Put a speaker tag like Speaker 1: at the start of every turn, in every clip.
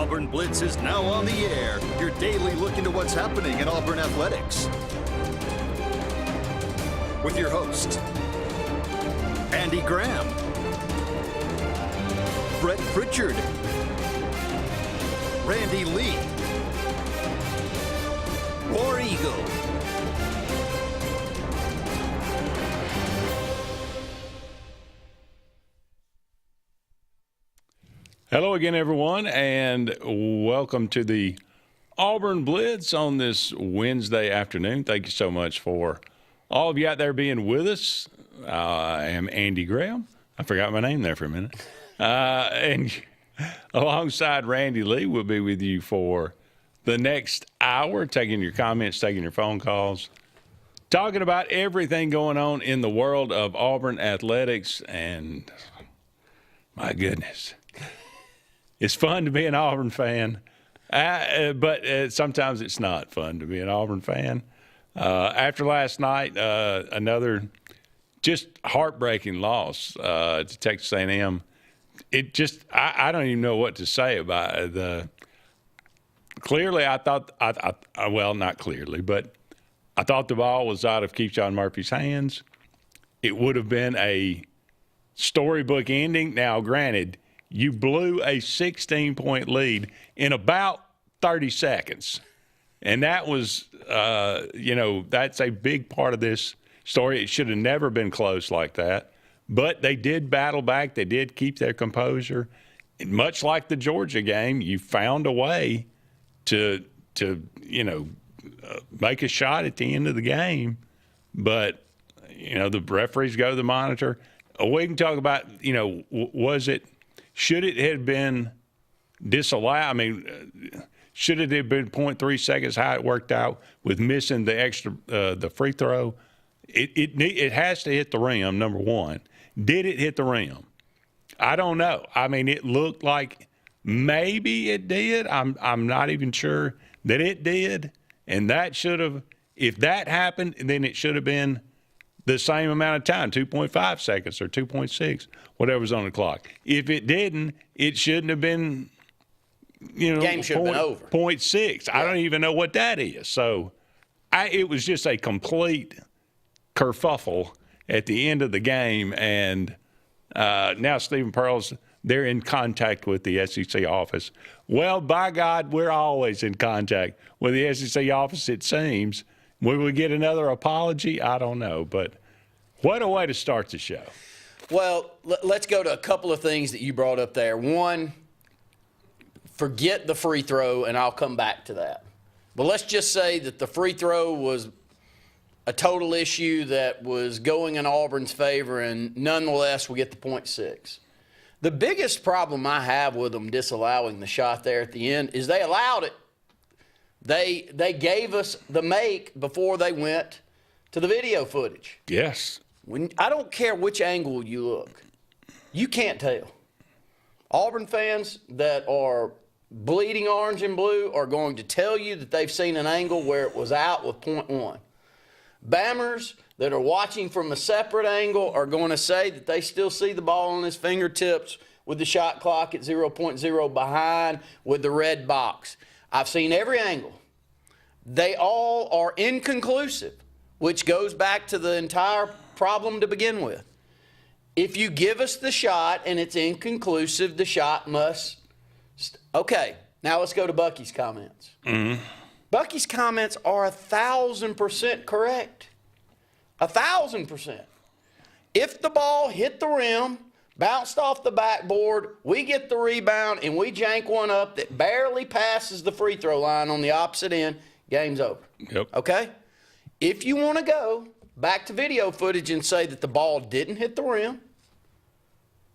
Speaker 1: Auburn Blitz is now on the air. Your daily look into what's happening in Auburn athletics. With your host, Andy Graham, Brett Pritchard, Randy Lee, War Eagle.
Speaker 2: Hello again, everyone, and welcome to the Auburn Blitz on this Wednesday afternoon. Thank you so much for all of you out there being with us. I am Andy Graham. I forgot my name there for a minute. And alongside Randy Lee, we'll be with you for the next hour, taking your comments, taking your phone calls, talking about everything going on in the world of Auburn athletics. And my goodness, it's fun to be an Auburn fan, but sometimes it's not fun to be an Auburn fan. After last night, another just heartbreaking loss to Texas A&M. It just, I don't even know what to say about it. Clearly, I thought, well, not clearly, but I thought the ball was out of Keyshawn Murphy's hands. It would have been a storybook ending. Now, granted, you blew a 16-point lead in about 30 seconds. And that was, that's a big part of this story. It should have never been close like that. But they did battle back. They did keep their composure. And much like the Georgia game, you found a way to make a shot at the end of the game. But, the referees go to the monitor. We can talk about, should it have been disallowed? I mean, should it have been 0.3 seconds how it worked out with missing the extra the free throw? It has to hit the rim, number one. Did it hit the rim? I don't know. I mean, it looked like maybe it did. I'm not even sure that it did. And that should have, if that happened, then it should have been the same amount of time, 2.5 seconds or 2.6, whatever's on the clock. If it didn't, it shouldn't have been,
Speaker 3: game should have been over.
Speaker 2: 0.6. Yeah. I don't even know what that is. So it was just a complete kerfuffle at the end of the game. And now Stephen Pearl's, they're in contact with the SEC office. Well, by God, we're always in contact with the SEC office, it seems. Will we get another apology? I don't know. But what a way to start the show.
Speaker 3: Well, let's go to a couple of things that you brought up there. One, forget the free throw, and I'll come back to that. But let's just say that the free throw was a total issue that was going in Auburn's favor, and nonetheless we get the 0.6. The biggest problem I have with them disallowing the shot there at the end is they allowed it. They gave us the make before they went to the video footage.
Speaker 2: Yes.
Speaker 3: I don't care which angle you look. You can't tell. Auburn fans that are bleeding orange and blue are going to tell you that they've seen an angle where it was out with 0.1. Bammers that are watching from a separate angle are going to say that they still see the ball on his fingertips with the shot clock at 0.0 behind with the red box. I've seen every angle. They all are inconclusive, which goes back to the entire problem to begin with. If you give us the shot and it's inconclusive, the shot must okay, now let's go to Bucky's comments. Mm-hmm. Bucky's comments are 1,000% correct. 1,000%. If the ball hit the rim, bounced off the backboard, we get the rebound, and we jank one up that barely passes the free throw line on the opposite end, game's over.
Speaker 2: Yep.
Speaker 3: Okay? If you want to go back to video footage and say that the ball didn't hit the rim,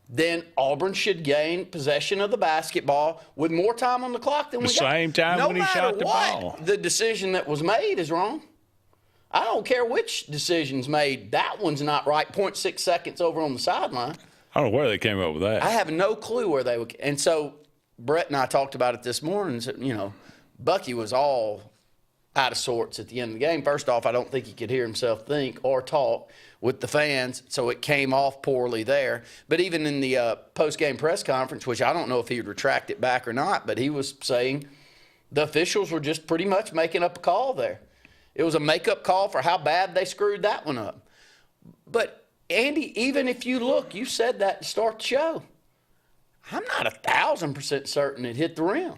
Speaker 3: then Auburn should gain possession of the basketball with more time on the clock than we got.
Speaker 2: The same time when he shot the ball.
Speaker 3: No matter what, the decision that was made is wrong. I don't care which decision's made. That one's not right. 0.6 seconds over on the sideline.
Speaker 2: I don't know where they came up with that.
Speaker 3: I have no clue where they would. And so Brett and I talked about it this morning. And said, Bucky was all out of sorts at the end of the game. First off, I don't think he could hear himself think or talk with the fans, so it came off poorly there. But even in the post-game press conference, which I don't know if he would retract it back or not, but he was saying the officials were just pretty much making up a call there. It was a make-up call for how bad they screwed that one up. But, Andy, even if you look, you said that to start the show. I'm not 1,000% certain it hit the rim.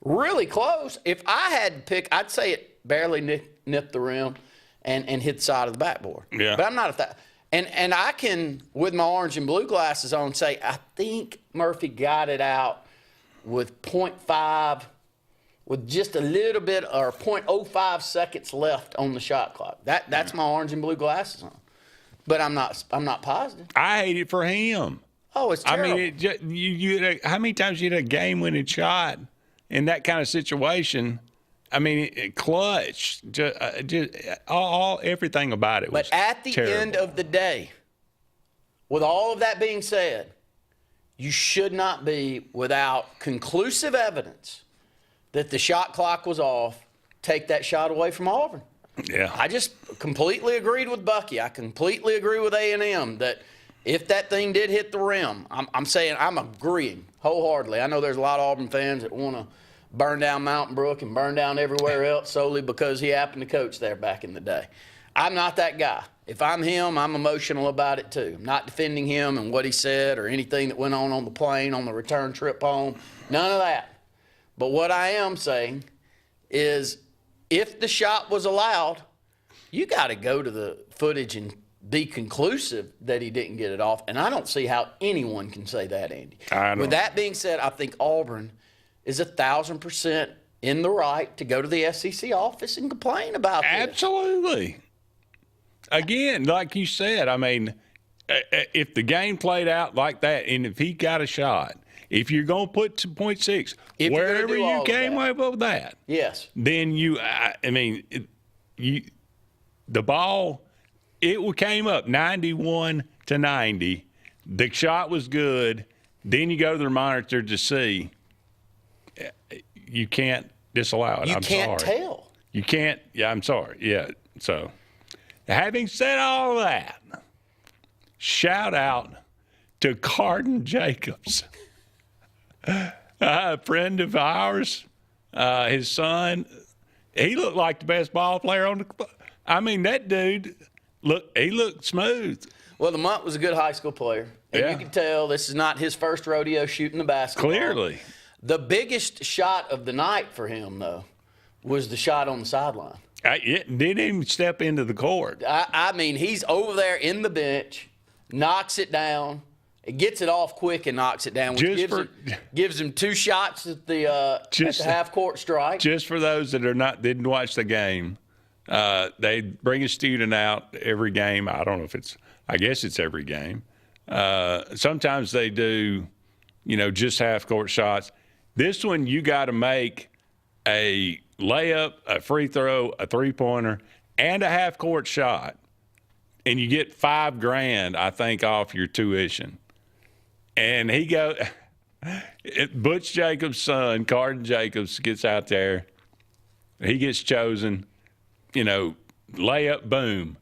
Speaker 3: Really close. If I had to pick, I'd say it barely nipped the rim and hit the side of the backboard.
Speaker 2: Yeah.
Speaker 3: But I'm not and I can, with my orange and blue glasses on, say I think Murphy got it out with 0.5, with just a little bit, or 0.05 seconds left on the shot clock. That's my orange and blue glasses on. But I'm not positive.
Speaker 2: I hate it for him.
Speaker 3: Oh, it's terrible.
Speaker 2: I mean, how many times you hit a game-winning shot in that kind of situation? I mean, clutch, just everything about it was
Speaker 3: But at the
Speaker 2: terrible.
Speaker 3: end of the day, with all of that being said, you should not be without conclusive evidence that the shot clock was off, take that shot away from Auburn.
Speaker 2: Yeah.
Speaker 3: I just completely agreed with Bucky. I completely agree with A&M that if that thing did hit the rim, I'm saying I'm agreeing wholeheartedly. I know there's a lot of Auburn fans that want to burn down Mountain Brook and burn down everywhere else solely because he happened to coach there back in the day. I'm not that guy. If I'm him, I'm emotional about it too. I'm not defending him and what he said or anything that went on the plane on the return trip home. None of that. But what I am saying is if the shot was allowed, you got to go to the footage and be conclusive that he didn't get it off. And I don't see how anyone can say that, Andy. With that being said, I think Auburn is 1,000% in the right to go to the SEC office and complain about this.
Speaker 2: Absolutely. Again, like you said, I mean, if the game played out like that, and if he got a shot, if you're going to put 0.6, wherever you came up with that,
Speaker 3: yes,
Speaker 2: then the ball, it came up 91-90. The shot was good. Then you go to the monitor to see. You can't disallow it.
Speaker 3: You can't tell.
Speaker 2: You can't. Yeah, I'm sorry. Yeah. So, having said all that, shout out to Carden Jacobs, a friend of ours. His son, he looked like the best ball player on the club. I mean, that dude, he looked smooth.
Speaker 3: Well, Lamont was a good high school player. And
Speaker 2: Yeah.
Speaker 3: you can tell this is not his first rodeo shooting the basketball.
Speaker 2: Clearly.
Speaker 3: The biggest shot of the night for him, though, was the shot on the sideline.
Speaker 2: Didn't even step into the court.
Speaker 3: I mean, he's over there in the bench, knocks it down, gets it off quick and knocks it down, which gives him 2 shots at the half-court strike.
Speaker 2: Just for those that didn't watch the game, they bring a student out every game. I don't know if I guess it's every game. Sometimes they do, just half-court shots. This one, you got to make a layup, a free throw, a three-pointer, and a half-court shot, and you get $5,000, I think, off your tuition. And Butch Jacobs' son, Carden Jacobs, gets out there. He gets chosen, layup, boom,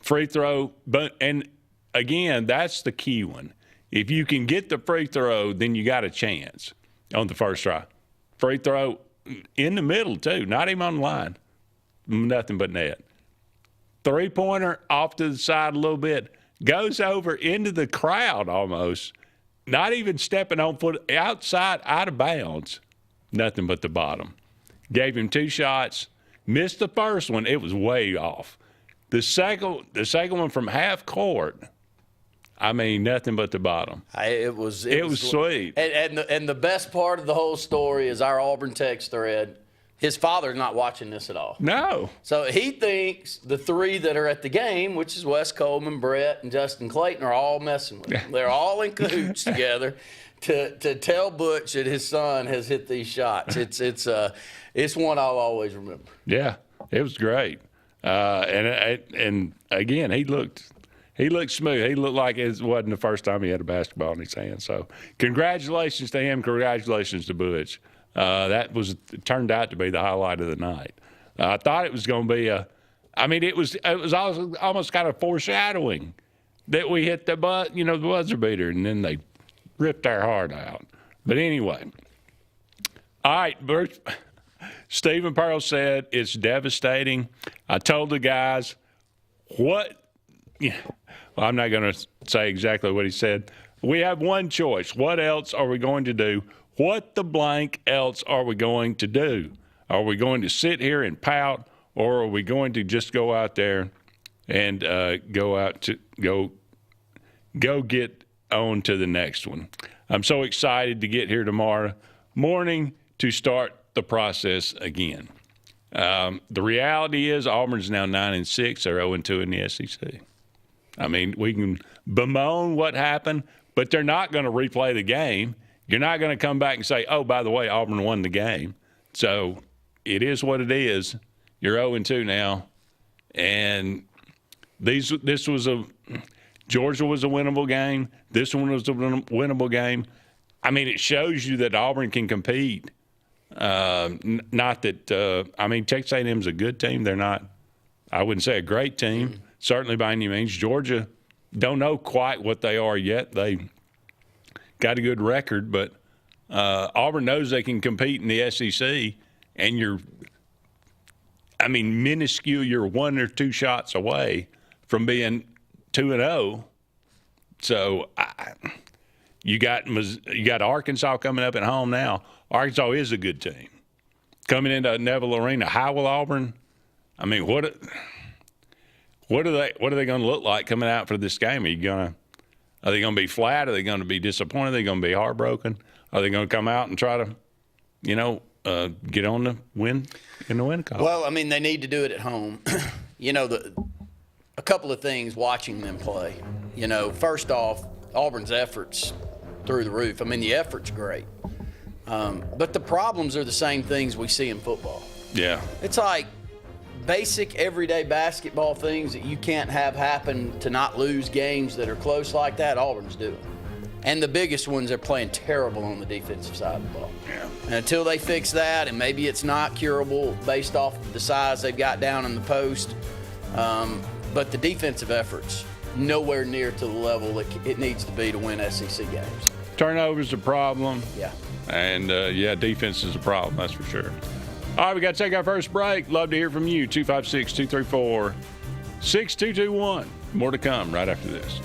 Speaker 2: free throw, boom. And, again, that's the key one. If you can get the free throw, then you got a chance on the first try. Free throw in the middle, too, not even on the line. Nothing but net. Three-pointer off to the side a little bit, goes over into the crowd almost, not even stepping on foot, outside, out of bounds. Nothing but the bottom. Gave him 2 shots, missed the first one. It was way off. The second one from half court, nothing but the bottom.
Speaker 3: It was
Speaker 2: sweet.
Speaker 3: And the best part of the whole story is our Auburn text thread. His father's not watching this at all.
Speaker 2: No.
Speaker 3: So he thinks the 3 that are at the game, which is Wes Coleman, Brett, and Justin Clayton, are all messing with him. They're all in cahoots together to tell Butch that his son has hit these shots. It's one I'll always remember.
Speaker 2: Yeah, it was great. And again, he looked smooth. He looked like it wasn't the first time he had a basketball in his hand. So congratulations to him. Congratulations to Butch. That turned out to be the highlight of the night. I thought it was going to be it was almost kind of foreshadowing that we hit the buzzer beater, and then they ripped our heart out. But anyway, all right, Stephen Pearl said it's devastating. I told the guys I'm not going to say exactly what he said. We have one choice. What else are we going to do? What the blank else are we going to do? Are we going to sit here and pout, or are we going to just go out there and go get on to the next one? I'm so excited to get here tomorrow morning to start the process again. The reality is Auburn's now 9-6. They're 0-2 in the SEC. I mean, we can bemoan what happened, but they're not going to replay the game. You're not going to come back and say, oh, by the way, Auburn won the game. So it is what it is. You're 0-2 now. And Georgia was a winnable game. This one was a winnable game. I mean, it shows you that Auburn can compete. Not that Texas A&M's a good team. They're not, I wouldn't say a great team, certainly by any means. Georgia, don't know quite what they are yet. They got a good record, but Auburn knows they can compete in the SEC, and minuscule, you're 1 or 2 shots away from being 2-0. So you got Arkansas coming up at home now. Arkansas is a good team. Coming into Neville Arena, how will Auburn? I mean, what are they going to look like coming out for this game? Are they going to be flat? Are they going to be disappointed? Are they going to be heartbroken? Are they going to come out and try to, get on the win in the win column?
Speaker 3: Well, I mean, they need to do it at home. A couple of things watching them play. First off, Auburn's efforts through the roof. I mean, the effort's great. But the problems are the same things we see in football.
Speaker 2: Yeah.
Speaker 3: It's like basic everyday basketball things that you can't have happen to not lose games that are close like that. Auburn's doing. And the biggest ones are playing terrible on the defensive side of the ball.
Speaker 2: Yeah.
Speaker 3: And until they fix that, and maybe it's not curable based off of the size they've got down in the post, but the defensive efforts nowhere near to the level that it needs to be to win SEC games.
Speaker 2: Turnovers a problem.
Speaker 3: Yeah.
Speaker 2: And, defense is a problem, that's for sure. All right, we got to take our first break. Love to hear from you. 256-234-6221. More to come right after this.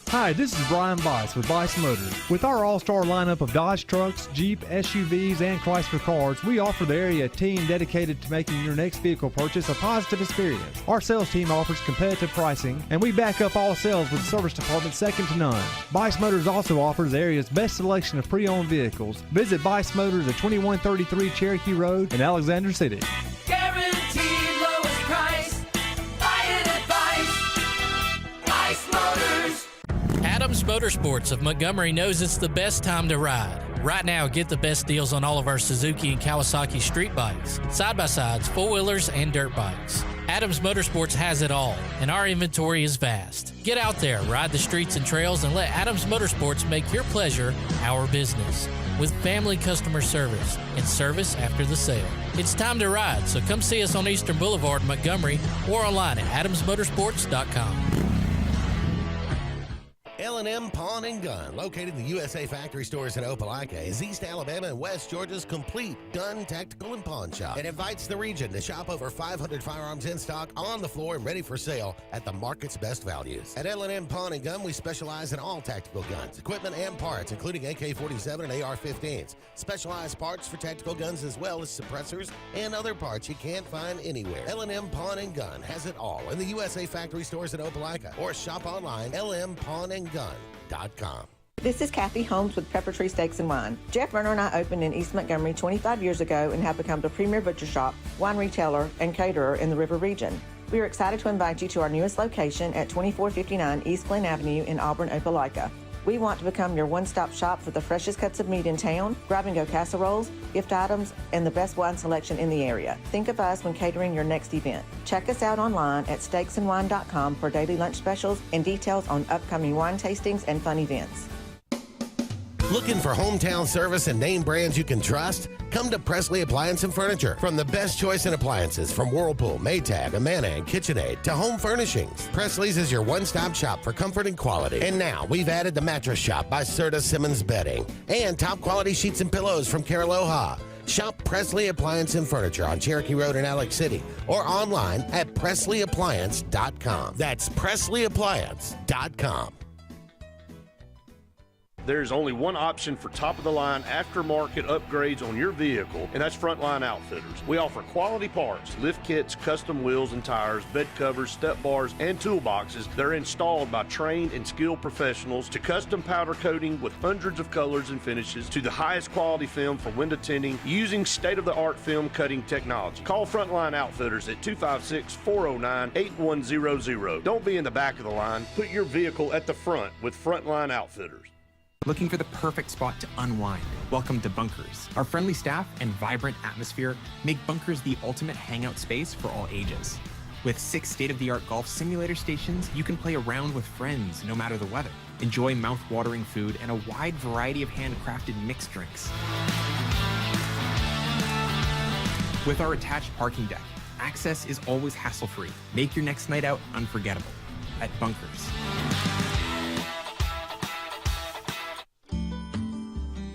Speaker 4: Hi, this is Brian Bice with Bice Motors. With our all-star lineup of Dodge trucks, Jeep, SUVs, and Chrysler cars, we offer the area team dedicated to making your next vehicle purchase a positive experience. Our sales team offers competitive pricing, and we back up all sales with service department second to none. Bice Motors also offers the area's best selection of pre-owned vehicles. Visit Bice Motors at 2133 Cherokee Road in Alexander City.
Speaker 5: Guaranteed lowest price. Buy it at Bice Motors.
Speaker 6: Adams Motorsports of Montgomery knows it's the best time to ride. Right now, get the best deals on all of our Suzuki and Kawasaki street bikes, side-by-sides, four-wheelers, and dirt bikes. Adams Motorsports has it all, and our inventory is vast. Get out there, ride the streets and trails, and let Adams Motorsports make your pleasure our business. With family customer service and service after the sale. It's time to ride, so come see us on Eastern Boulevard, Montgomery, or online at adamsmotorsports.com.
Speaker 7: L&M Pawn and Gun, located in the USA Factory Stores in Opelika, is East Alabama and West Georgia's complete gun, tactical, and pawn shop. It invites the region to shop over 500 firearms in stock, on the floor, and ready for sale at the market's best values. At L&M Pawn and Gun, we specialize in all tactical guns, equipment, and parts, including AK-47 and AR-15s. Specialized parts for tactical guns as well as suppressors and other parts you can't find anywhere. L&M Pawn and Gun has it all in the USA Factory Stores in Opelika, or shop online, lmpawnandgun.com.
Speaker 8: This is Kathy Holmes with Pepper Tree Steaks and Wine. Jeff Verner and I opened in East Montgomery 25 years ago and have become the premier butcher shop, wine retailer, and caterer in the River region. We are excited to invite you to our newest location at 2459 East Glen Avenue in Auburn, Opelika. We want to become your one-stop shop for the freshest cuts of meat in town, grab-and-go casseroles, gift items, and the best wine selection in the area. Think of us when catering your next event. Check us out online at steaksandwine.com for daily lunch specials and details on upcoming wine tastings and fun events.
Speaker 7: Looking for hometown service and name brands you can trust? Come to Presley Appliance and Furniture. From the best choice in appliances from Whirlpool, Maytag, Amana, and KitchenAid to home furnishings, Presley's is your one-stop shop for comfort and quality. And now we've added the Mattress Shop by Serta Simmons Bedding and top quality sheets and pillows from Caraloha. Shop Presley Appliance and Furniture on Cherokee Road in Alex City or online at PresleyAppliance.com. That's PresleyAppliance.com.
Speaker 9: There's only one option for top-of-the-line aftermarket upgrades on your vehicle, and that's Frontline Outfitters. We offer quality parts, lift kits, custom wheels and tires, bed covers, step bars, and toolboxes that are installed by trained and skilled professionals, to custom powder coating with hundreds of colors and finishes, to the highest quality film for window tinting using state-of-the-art film cutting technology. Call Frontline Outfitters at 256-409-8100. Don't be in the back of the line. Put your vehicle at the front with Frontline Outfitters.
Speaker 10: Looking for the perfect spot to unwind? Welcome to Bunkers. Our friendly staff and vibrant atmosphere make Bunkers the ultimate hangout space for all ages. With 6 state-of-the-art golf simulator stations, you can play around with friends no matter the weather. Enjoy mouth-watering food and a wide variety of handcrafted mixed drinks. With our attached parking deck, access is always hassle-free. Make your next night out unforgettable at Bunkers.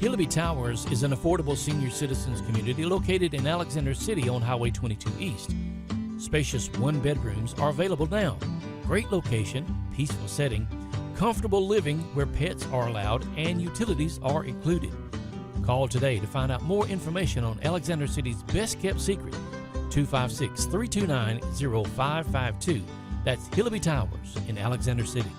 Speaker 6: Hillaby Towers is an affordable senior citizens community located in Alexander City on Highway 22 East. Spacious one-bedrooms are available now. Great location, peaceful setting, comfortable living where pets are allowed and utilities are included. Call today to find out more information on Alexander City's best-kept secret, 256-329-0552. That's Hillaby Towers in Alexander City.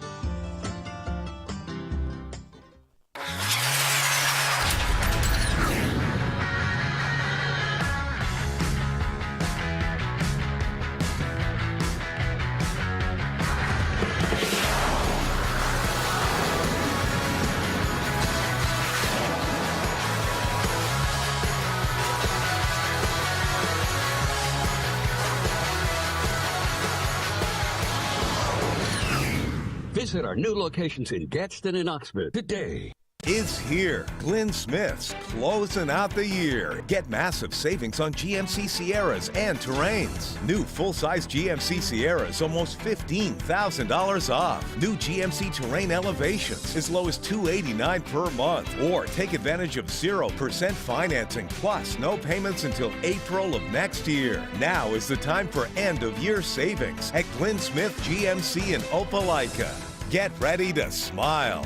Speaker 11: Visit our new locations in Gadsden and Oxford today.
Speaker 12: Is here. Glenn Smith's closing out the year. Get massive savings on GMC Sierras and Terrains. New full-size GMC Sierras almost $15,000 off. New GMC Terrain Elevations as low as $289 per month. Or take advantage of 0% financing plus no payments until April of next year. Now is the time for end-of-year savings at Glenn Smith GMC in Opelika. Get ready to smile.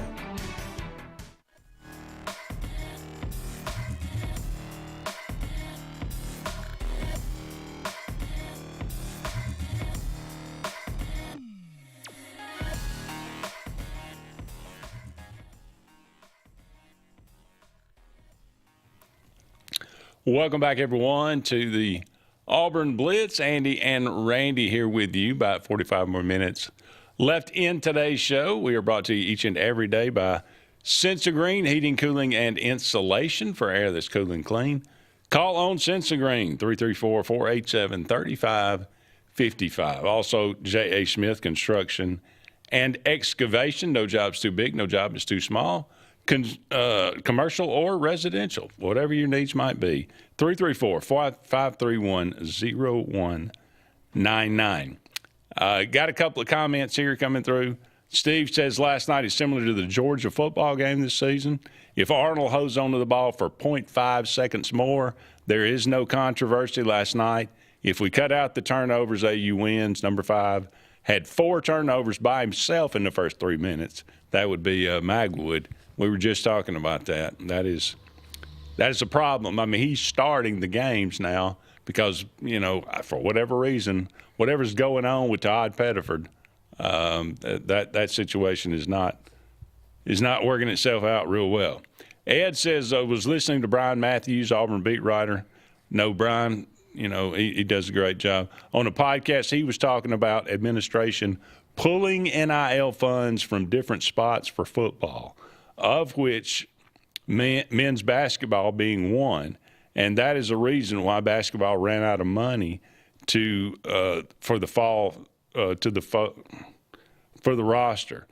Speaker 2: Welcome back, everyone, to the Auburn Blitz. Andy and Randy here with you. About 45 more minutes left in today's show. We are brought to you each and every day by Sensagreen Heating, Cooling, and Insulation for air that's cool and clean. Call on Sensagreen, 334-487-3555. Also, J.A. Smith Construction and Excavation. No job's too big, no job is too small. Commercial or residential, whatever your needs might be. 334-531-0199. Got a couple of comments here coming through. Steve says last night is similar to the Georgia football game this season. If Arnold holds onto the ball for 0.5 seconds more, there is no controversy last night. If we cut out the turnovers, AU wins. Number 5 had 4 turnovers by himself in the first 3 minutes. That would be Magwood. We were just talking about that. That is a problem. I mean, he's starting the games now because, you know, for whatever reason, whatever's going on with Todd Pettiford, that situation is not working itself out real well. Ed says, was listening to Brian Matthews, Auburn beat writer. No, Brian, you know, he does a great job. On a podcast, he was talking about administration pulling NIL funds from different spots for football. of which men's basketball being one. And that is a reason why basketball ran out of money for the fall for the roster.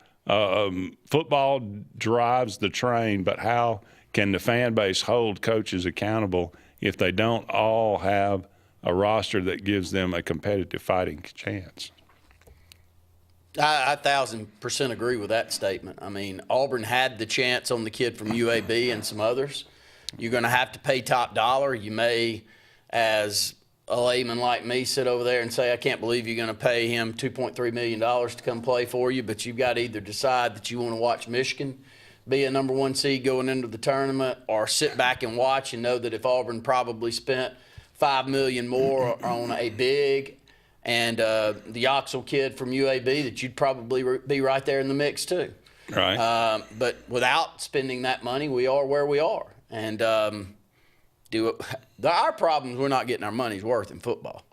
Speaker 2: Football drives the train, but how can the fan base hold coaches accountable if they don't all have a roster that gives them a competitive fighting chance?
Speaker 3: I 1,000% agree with that statement. I mean, Auburn had the chance on the kid from UAB and some others. You're going to have to pay top dollar. You may, as a layman like me, sit over there and say, I can't believe you're going to pay him $2.3 million to come play for you, but you've got to either decide that you want to watch Michigan be a number one seed going into the tournament, or sit back and watch and know that if Auburn probably spent $5 million more on a big and the Oxel kid from UAB, that you'd probably be right there in the mix too.
Speaker 2: Right.
Speaker 3: But without spending that money, we are where we are. And our problem is we're not getting our money's worth in football.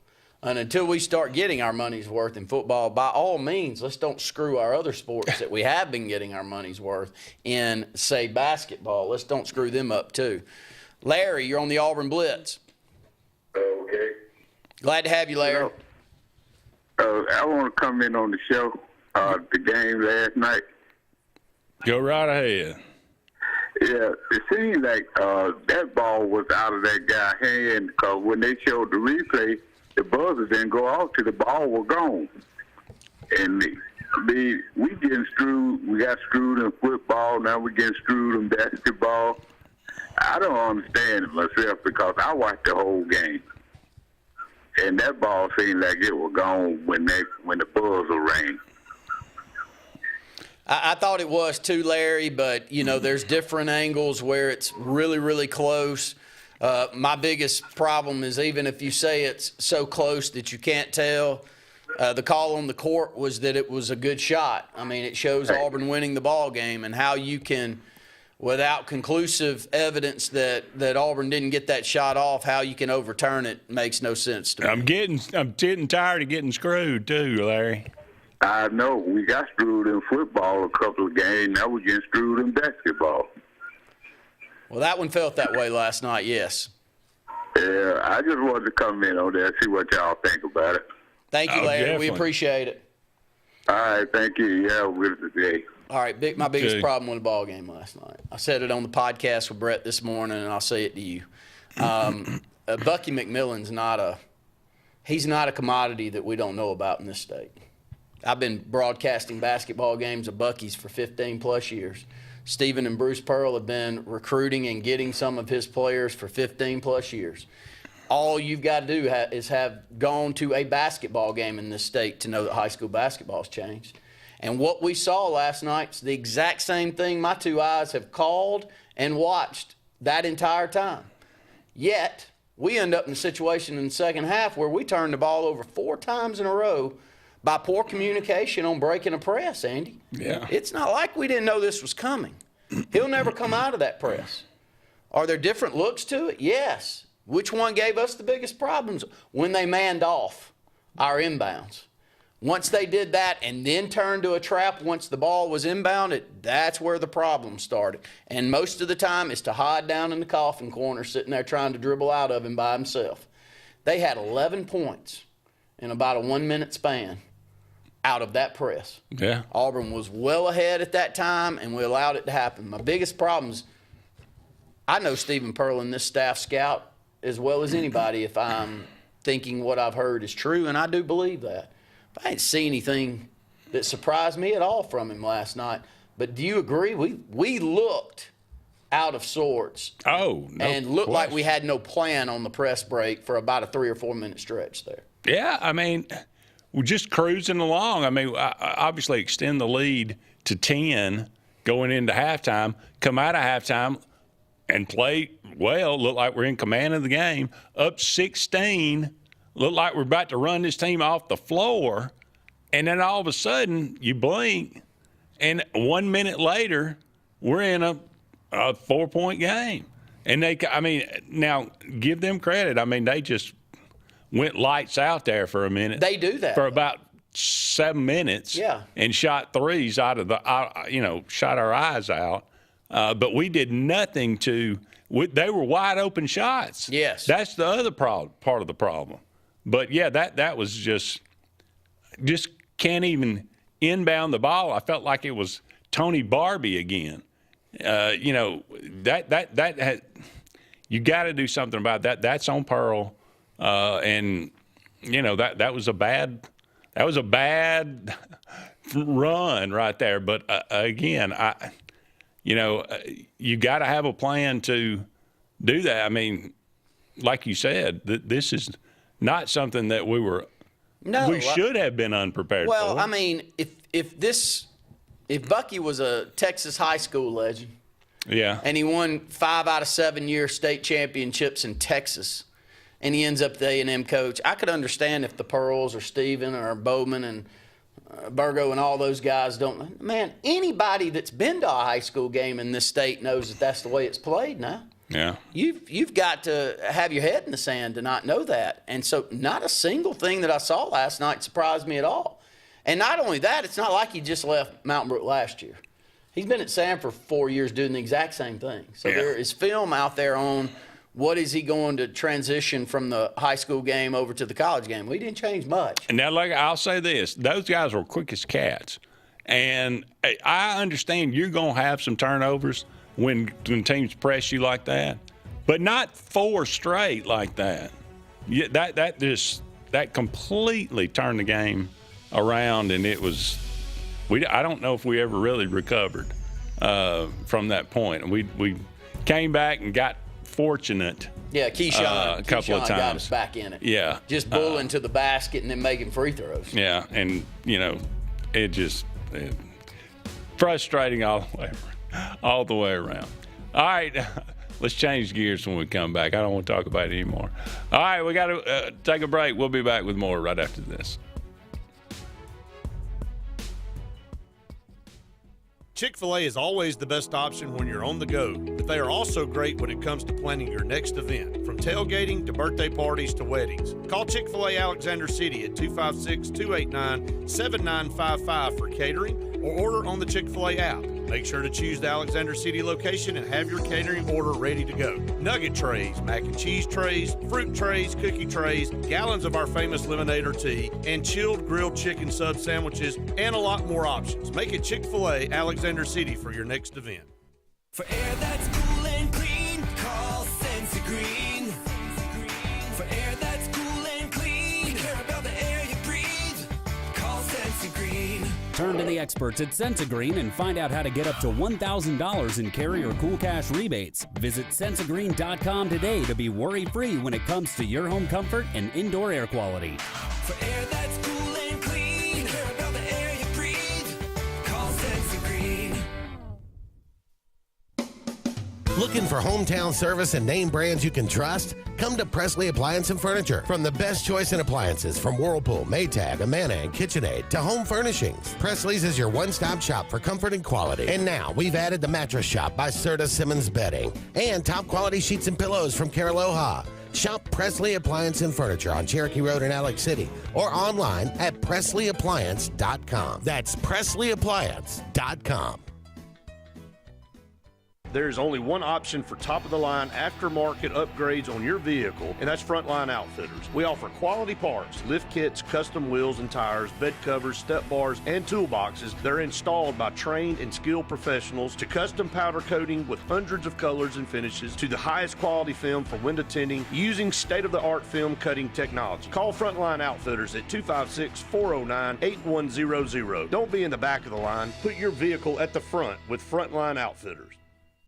Speaker 3: And until we start getting our money's worth in football, by all means, let's don't screw our other sports that we have been getting our money's worth in, say, basketball. Let's don't screw them up too. Larry, you're on the Auburn Blitz.
Speaker 13: Okay.
Speaker 3: Glad to have you, Larry.
Speaker 13: I want to comment on the show, the game last night.
Speaker 2: Go right ahead.
Speaker 13: Yeah, it seemed like that ball was out of that guy's hand, because when they showed the replay, the buzzer didn't go off till the ball was gone. And we getting screwed. We got screwed in football. Now we're getting screwed in basketball. I don't understand it myself, because I watched the whole game. And that ball seemed like it was gone when the buzzer rang.
Speaker 3: I thought it was too, Larry, but, there's different angles where it's really, really close. My biggest problem is, even if you say it's so close that you can't tell, the call on the court was that it was a good shot. I mean, it shows Auburn winning the ball game, and how you can, without conclusive evidence that Auburn didn't get that shot off, how you can overturn it makes no sense to me.
Speaker 2: I'm getting tired of getting screwed too, Larry.
Speaker 13: I know. We got screwed in football a couple of games. Now we're getting screwed in basketball.
Speaker 3: Well, that one felt that way last night, yes.
Speaker 13: Yeah, I just wanted to comment on that, see what y'all think about it.
Speaker 3: Thank you, Larry.
Speaker 2: Definitely.
Speaker 3: We appreciate it.
Speaker 13: All right, thank you. Yeah, we're today.
Speaker 3: All right, my biggest problem with the ball game last night. I said it on the podcast with Brett this morning, and I'll say it to you. Bucky McMillan's not a commodity that we don't know about in this state. I've been broadcasting basketball games of Bucky's for 15-plus years. Stephen and Bruce Pearl have been recruiting and getting some of his players for 15-plus years. All you've got to do is have gone to a basketball game in this state to know that high school basketball's changed. And what we saw last night is the exact same thing my two eyes have called and watched that entire time. Yet, we end up in a situation in the second half where we turned the ball over 4 times in a row by poor communication on breaking a press, Andy.
Speaker 2: Yeah.
Speaker 3: It's not like we didn't know this was coming. He'll never come out of that press. Are there different looks to it? Yes. Which one gave us the biggest problems? When they manned off our inbounds. Once they did that and then turned to a trap once the ball was inbounded, that's where the problem started. And most of the time it's to hide down in the coffin corner sitting there trying to dribble out of him by himself. They had 11 points in about a 1-minute span out of that press.
Speaker 2: Yeah.
Speaker 3: Auburn was well ahead at that time, and we allowed it to happen. My biggest problem is, I know Stephen Pearl and this staff scout as well as anybody if I'm thinking what I've heard is true, and I do believe that. I didn't see anything that surprised me at all from him last night. But do you agree? We looked out of sorts.
Speaker 2: Oh, no
Speaker 3: and looked
Speaker 2: question.
Speaker 3: like we had no plan on the press break for about a 3 or 4 minute stretch there.
Speaker 2: Yeah, I mean, we're just cruising along. I mean, obviously extend the lead to 10 going into halftime, come out of halftime and play well, look like we're in command of the game, up 16, look like we're about to run this team off the floor, and then all of a sudden you blink, and 1 minute later we're in a 4-point game. And now give them credit. I mean, they just went lights out there for a minute.
Speaker 3: They do that.
Speaker 2: For about 7 minutes.
Speaker 3: Yeah.
Speaker 2: And shot threes out of shot our eyes out. but we did nothing they were wide open shots.
Speaker 3: Yes.
Speaker 2: That's the other part of the problem. But, yeah, that was just can't even inbound the ball. I felt like it was Tony Barbie again. You know, you got to do something about that. That's on Pearl. And, you know, that was a bad run right there. But, again, you got to have a plan to do that. I mean, like you said, this is not something that we should have been unprepared for.
Speaker 3: Well, I mean, if Bucky was a Texas high school legend,
Speaker 2: yeah,
Speaker 3: and he won 5 out of 7 year state championships in Texas, and he ends up the A&M coach, I could understand if the Pearls or Steven or Bowman and Burgo and all those guys don't. Man, anybody that's been to a high school game in this state knows that that's the way it's played now.
Speaker 2: Yeah.
Speaker 3: You've got to have your head in the sand to not know that. And so not a single thing that I saw last night surprised me at all. And not only that, it's not like he just left Mountain Brook last year. He's been at Sam for 4 years doing the exact same thing. So there is film out there on what is he going to transition from the high school game over to the college game. We didn't change much.
Speaker 2: And now, like, I'll say this. Those guys were quick as cats. And I understand you're going to have some turnovers when teams press you like that, but not 4 straight like that. Yeah, that completely turned the game around, and it was I don't know if we ever really recovered from that point. And we came back and got fortunate.
Speaker 3: Yeah, Keyshawn
Speaker 2: a couple of times
Speaker 3: got us back in it.
Speaker 2: Yeah,
Speaker 3: just bullying to the basket and then making free throws.
Speaker 2: Yeah, and it frustrating all the way around. All right, let's change gears when we come back. I don't want to talk about it anymore. All right, we got to take a break. We'll be back with more right after this.
Speaker 9: Chick-fil-A is always the best option when you're on the go, but they are also great when it comes to planning your next event, from tailgating to birthday parties to weddings. Call Chick-fil-A Alexander City at 256-289-7955 for catering or order on the Chick-fil-A app. Make sure to choose the Alexander City location and have your catering order ready to go. Nugget trays, mac and cheese trays, fruit trays, cookie trays, gallons of our famous lemonade or tea, and chilled grilled chicken sub sandwiches, and a lot more options. Make it Chick-fil-A Alexander City for your next event.
Speaker 5: For air that's cool and clean, call Sense Green. For air that's cool and clean, you care about the air you breathe, call Sense Green.
Speaker 14: Turn to the experts at Sensagreen and find out how to get up to $1,000 in Carrier Cool Cash rebates. Visit Sensagreen.com today to be worry-free when it comes to your home comfort and indoor air quality.
Speaker 5: For air that's cool and clean, you care about the air you breathe, call Sensagreen.
Speaker 7: Looking for hometown service and name brands you can trust? Come to Presley Appliance and Furniture. From the best choice in appliances from Whirlpool, Maytag, Amana, and KitchenAid to home furnishings, Presley's is your one-stop shop for comfort and quality. And now we've added the Mattress Shop by Serta Simmons Bedding and top quality sheets and pillows from Caraloha. Shop Presley Appliance and Furniture on Cherokee Road in Alex City or online at PresleyAppliance.com. That's PresleyAppliance.com.
Speaker 9: There's only one option for top-of-the-line aftermarket upgrades on your vehicle, and that's Frontline Outfitters. We offer quality parts, lift kits, custom wheels and tires, bed covers, step bars, and toolboxes that are installed by trained and skilled professionals, to custom powder coating with hundreds of colors and finishes, to the highest quality film for window tinting using state-of-the-art film cutting technology. Call Frontline Outfitters at 256-409-8100. Don't be in the back of the line. Put your vehicle at the front with Frontline Outfitters.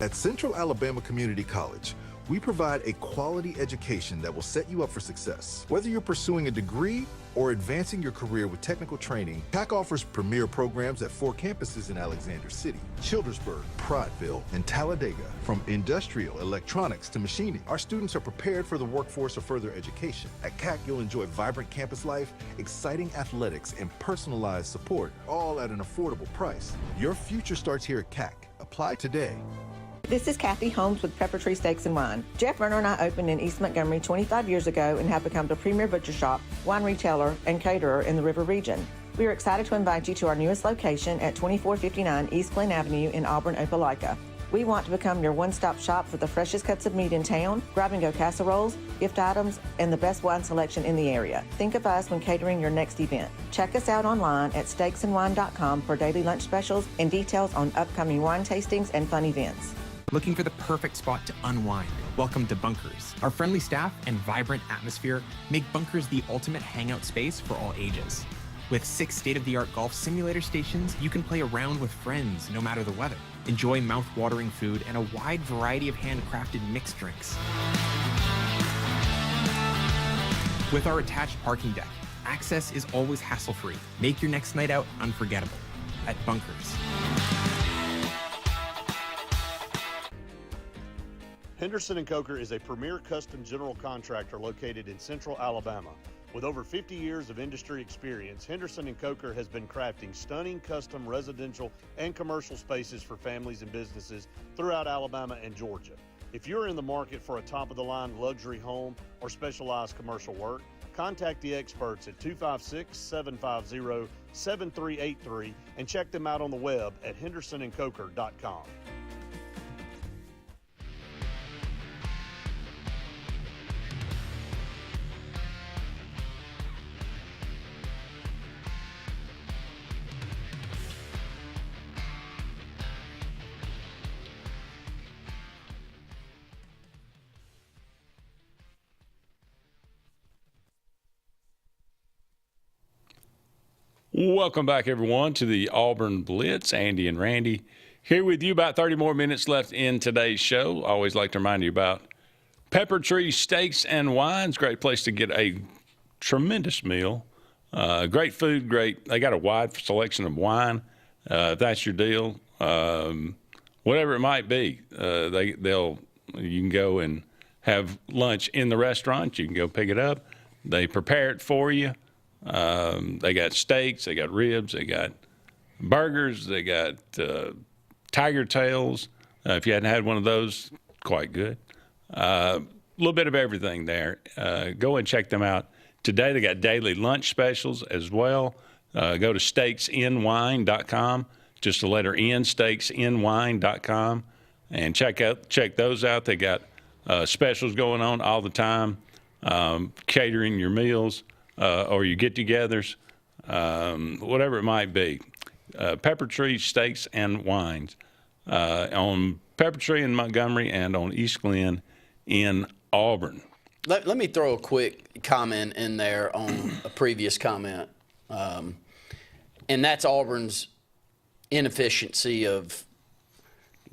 Speaker 15: At Central Alabama Community College, we provide a quality education that will set you up for success. Whether you're pursuing a degree or advancing your career with technical training, CAC offers premier programs at 4 campuses in Alexander City, Childersburg, Prattville, and Talladega. From industrial, electronics to machining, our students are prepared for the workforce or further education. At CAC, you'll enjoy vibrant campus life, exciting athletics, and personalized support, all at an affordable price. Your future starts here at CAC. Apply today.
Speaker 8: This is Kathy Holmes with Pepper Tree Steaks and Wine. Jeff Verner and I opened in East Montgomery 25 years ago and have become the premier butcher shop, wine retailer, and caterer in the River region. We are excited to invite you to our newest location at 2459 East Glen Avenue in Auburn, Opelika. We want to become your one-stop shop for the freshest cuts of meat in town, grab-and-go casseroles, gift items, and the best wine selection in the area. Think of us when catering your next event. Check us out online at steaksandwine.com for daily lunch specials and details on upcoming wine tastings and fun events.
Speaker 10: Looking for the perfect spot to unwind? Welcome to Bunkers. Our friendly staff and vibrant atmosphere make Bunkers the ultimate hangout space for all ages. With 6 state-of-the-art golf simulator stations, you can play around with friends no matter the weather. Enjoy mouth-watering food and a wide variety of handcrafted mixed drinks. With our attached parking deck, access is always hassle-free. Make your next night out unforgettable at Bunkers.
Speaker 9: Henderson & Coker is a premier custom general contractor located in central Alabama. With over 50 years of industry experience, Henderson & Coker has been crafting stunning custom residential and commercial spaces for families and businesses throughout Alabama and Georgia. If you're in the market for a top-of-the-line luxury home or specialized commercial work, contact the experts at 256-750-7383 and check them out on the web at hendersonandcoker.com.
Speaker 2: Welcome back, everyone, to the Auburn Blitz. Andy and Randy here with you. About 30 more minutes left in today's show. I always like to remind you about Pepper Tree Steaks and Wines. Great place to get a tremendous meal. Great food, great. They got a wide selection of wine. If that's your deal, whatever it might be, you can go and have lunch in the restaurant. You can go pick it up. They prepare it for you. They got steaks, they got ribs, they got burgers, they got tiger tails. If you hadn't had one of those, quite good. A little bit of everything there. Go and check them out today. They got daily lunch specials as well. Go to steaksandwine.com, just the letter N, steaksandwine.com, and check those out. They got specials going on all the time, catering your meals. Or your get-togethers, whatever it might be. Pepper Tree Steaks and Wines on Pepper Tree in Montgomery and on East Glen in Auburn.
Speaker 3: Let me throw a quick comment in there on a previous comment, and that's Auburn's inefficiency of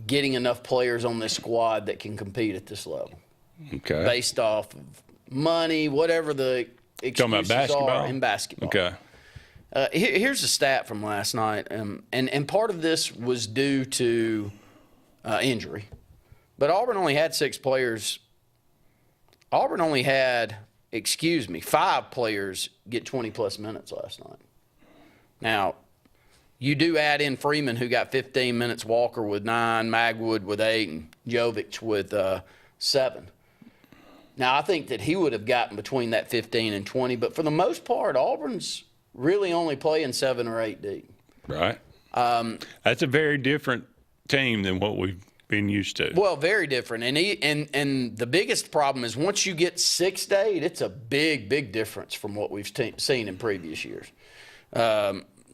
Speaker 3: getting enough players on this squad that can compete at this level.
Speaker 2: Okay.
Speaker 3: Based off of money, whatever the excuses are in basketball.
Speaker 2: Okay.
Speaker 3: Here's a stat from last night, and part of this was due to injury. But Auburn only had 6 players. Auburn only had, 5 players get 20-plus minutes last night. Now, you do add in Freeman, who got 15 minutes, Walker with 9, Magwood with 8, and Jovic with 7. Now, I think that he would have gotten between that 15 and 20, but for the most part, Auburn's really only playing 7 or 8 deep.
Speaker 2: Right. That's a very different team than what we've been used to.
Speaker 3: Well, very different. And the biggest problem is once you get 6 to 8, it's a big, big difference from what we've seen in previous years.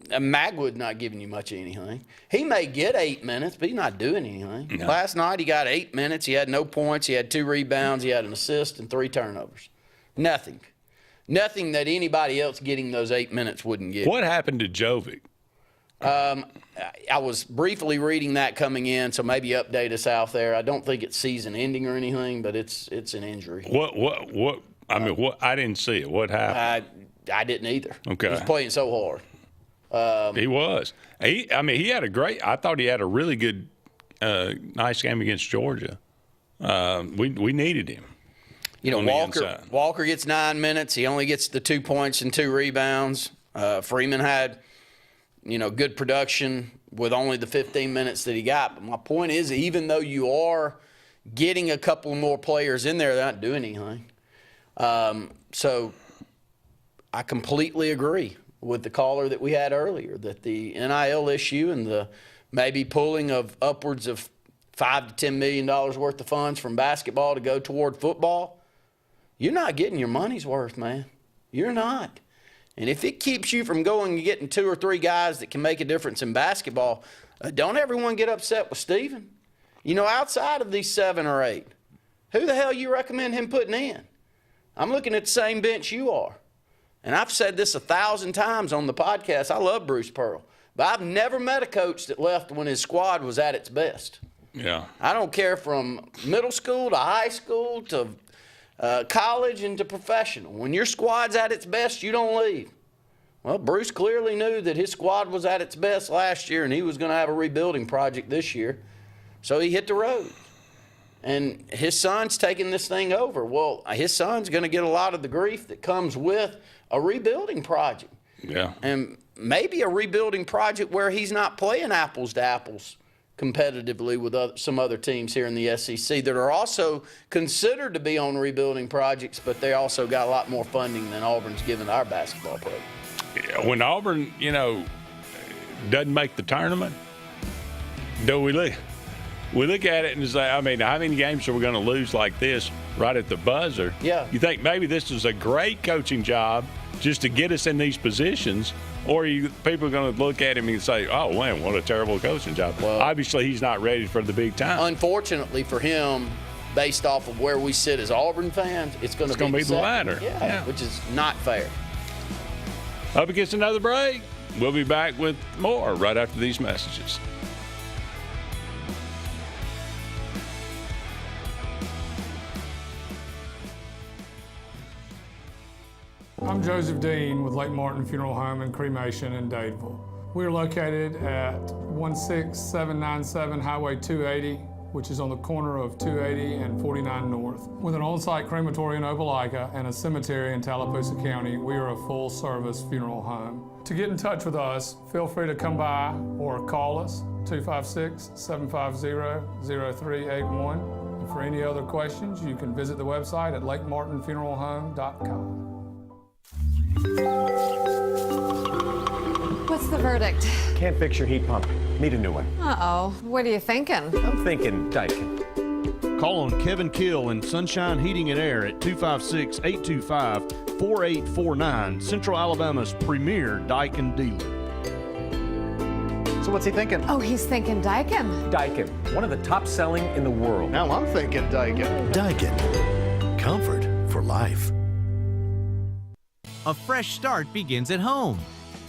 Speaker 3: Magwood not giving you much of anything. He may get 8 minutes, but he's not doing anything.
Speaker 2: No.
Speaker 3: Last night he got 8 minutes. He had no points. He had 2 rebounds. He had an assist and 3 turnovers. Nothing. Nothing that anybody else getting those 8 minutes wouldn't get.
Speaker 2: What happened to Jovic?
Speaker 3: I was briefly reading that coming in, so maybe update us out there. I don't think it's season ending or anything, but it's an injury.
Speaker 2: What? I mean, what? I didn't see it. What happened?
Speaker 3: I didn't either.
Speaker 2: Okay.
Speaker 3: He was playing so hard.
Speaker 2: He was. He had a great. I thought he had a really good, nice game against Georgia. We needed him.
Speaker 3: You know, Walker gets 9 minutes. He only gets the 2 points and 2 rebounds. Freeman had, good production with only the 15 minutes that he got. But my point is, even though you are getting a couple more players in there, they're not doing anything. So I completely agree with the caller that we had earlier, that the NIL issue and the maybe pulling of upwards of $5 to $10 million worth of funds from basketball to go toward football, you're not getting your money's worth, man. You're not. And if it keeps you from going and getting 2 or 3 guys that can make a difference in basketball, don't everyone get upset with Steven. You know, outside of these 7 or 8, who the hell you recommend him putting in? I'm looking at the same bench you are. And I've said this 1,000 times on the podcast. I love Bruce Pearl. But I've never met a coach that left when his squad was at its best.
Speaker 2: Yeah.
Speaker 3: I don't care from middle school to high school to college and to professional. When your squad's at its best, you don't leave. Well, Bruce clearly knew that his squad was at its best last year and he was going to have a rebuilding project this year. So he hit the road. And his son's taking this thing over. Well, his son's going to get a lot of the grief that comes with a rebuilding project.
Speaker 2: Yeah.
Speaker 3: And maybe a rebuilding project where he's not playing apples to apples competitively with some other teams here in the SEC that are also considered to be on rebuilding projects, but they also got a lot more funding than Auburn's given our basketball program.
Speaker 2: Yeah, when Auburn, you know, doesn't make the tournament, do we look at it and say, I mean, how many games are we going to lose like this right at the buzzer?
Speaker 3: Yeah.
Speaker 2: You think maybe this is a great coaching job just to get us in these positions, or people are going to look at him and say, oh, man, what a terrible coaching job. Well, obviously, he's not ready for the big time.
Speaker 3: Unfortunately for him, based off of where we sit as Auburn fans, it's going to be
Speaker 2: the latter.
Speaker 3: Yeah, which is not fair.
Speaker 2: Up against another break. We'll be back with more right after these messages.
Speaker 16: I'm Joseph Dean with Lake Martin Funeral Home and Cremation in Dadeville. We're located at 16797 Highway 280, which is on the corner of 280 and 49 North. With an on-site crematory in Opelika and a cemetery in Tallapoosa County, we are a full-service funeral home. To get in touch with us, feel free to come by or call us, 256-750-0381. And for any other questions, you can visit the website at lakemartinfuneralhome.com.
Speaker 17: What's the verdict?
Speaker 18: Can't fix your heat pump. Need a new one.
Speaker 17: Uh-oh. What are you thinking?
Speaker 18: I'm thinking Daikin.
Speaker 9: Call on Kevin Kill and Sunshine Heating and Air at 256-825-4849, Central Alabama's premier Daikin dealer.
Speaker 18: So what's he thinking?
Speaker 17: Oh, he's thinking Daikin.
Speaker 18: Daikin, one of the top selling in the world.
Speaker 9: Now I'm thinking Daikin.
Speaker 19: Daikin. Comfort for life.
Speaker 20: A fresh start begins at home.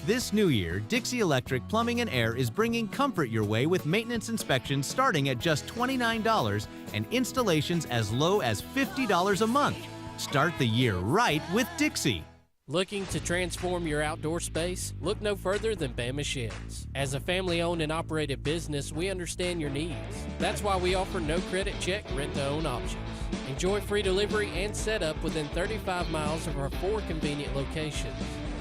Speaker 20: This new year, Dixie Electric Plumbing and Air is bringing comfort your way with maintenance inspections starting at just $29 and installations as low as $50 a month. Start the year right with Dixie.
Speaker 6: Looking to transform your outdoor space? Look no further than Bama Sheds. As a family-owned and operated business, we understand your needs. That's why we offer no credit check, rent-to-own options. Enjoy free delivery and setup within 35 miles of our 4 convenient locations.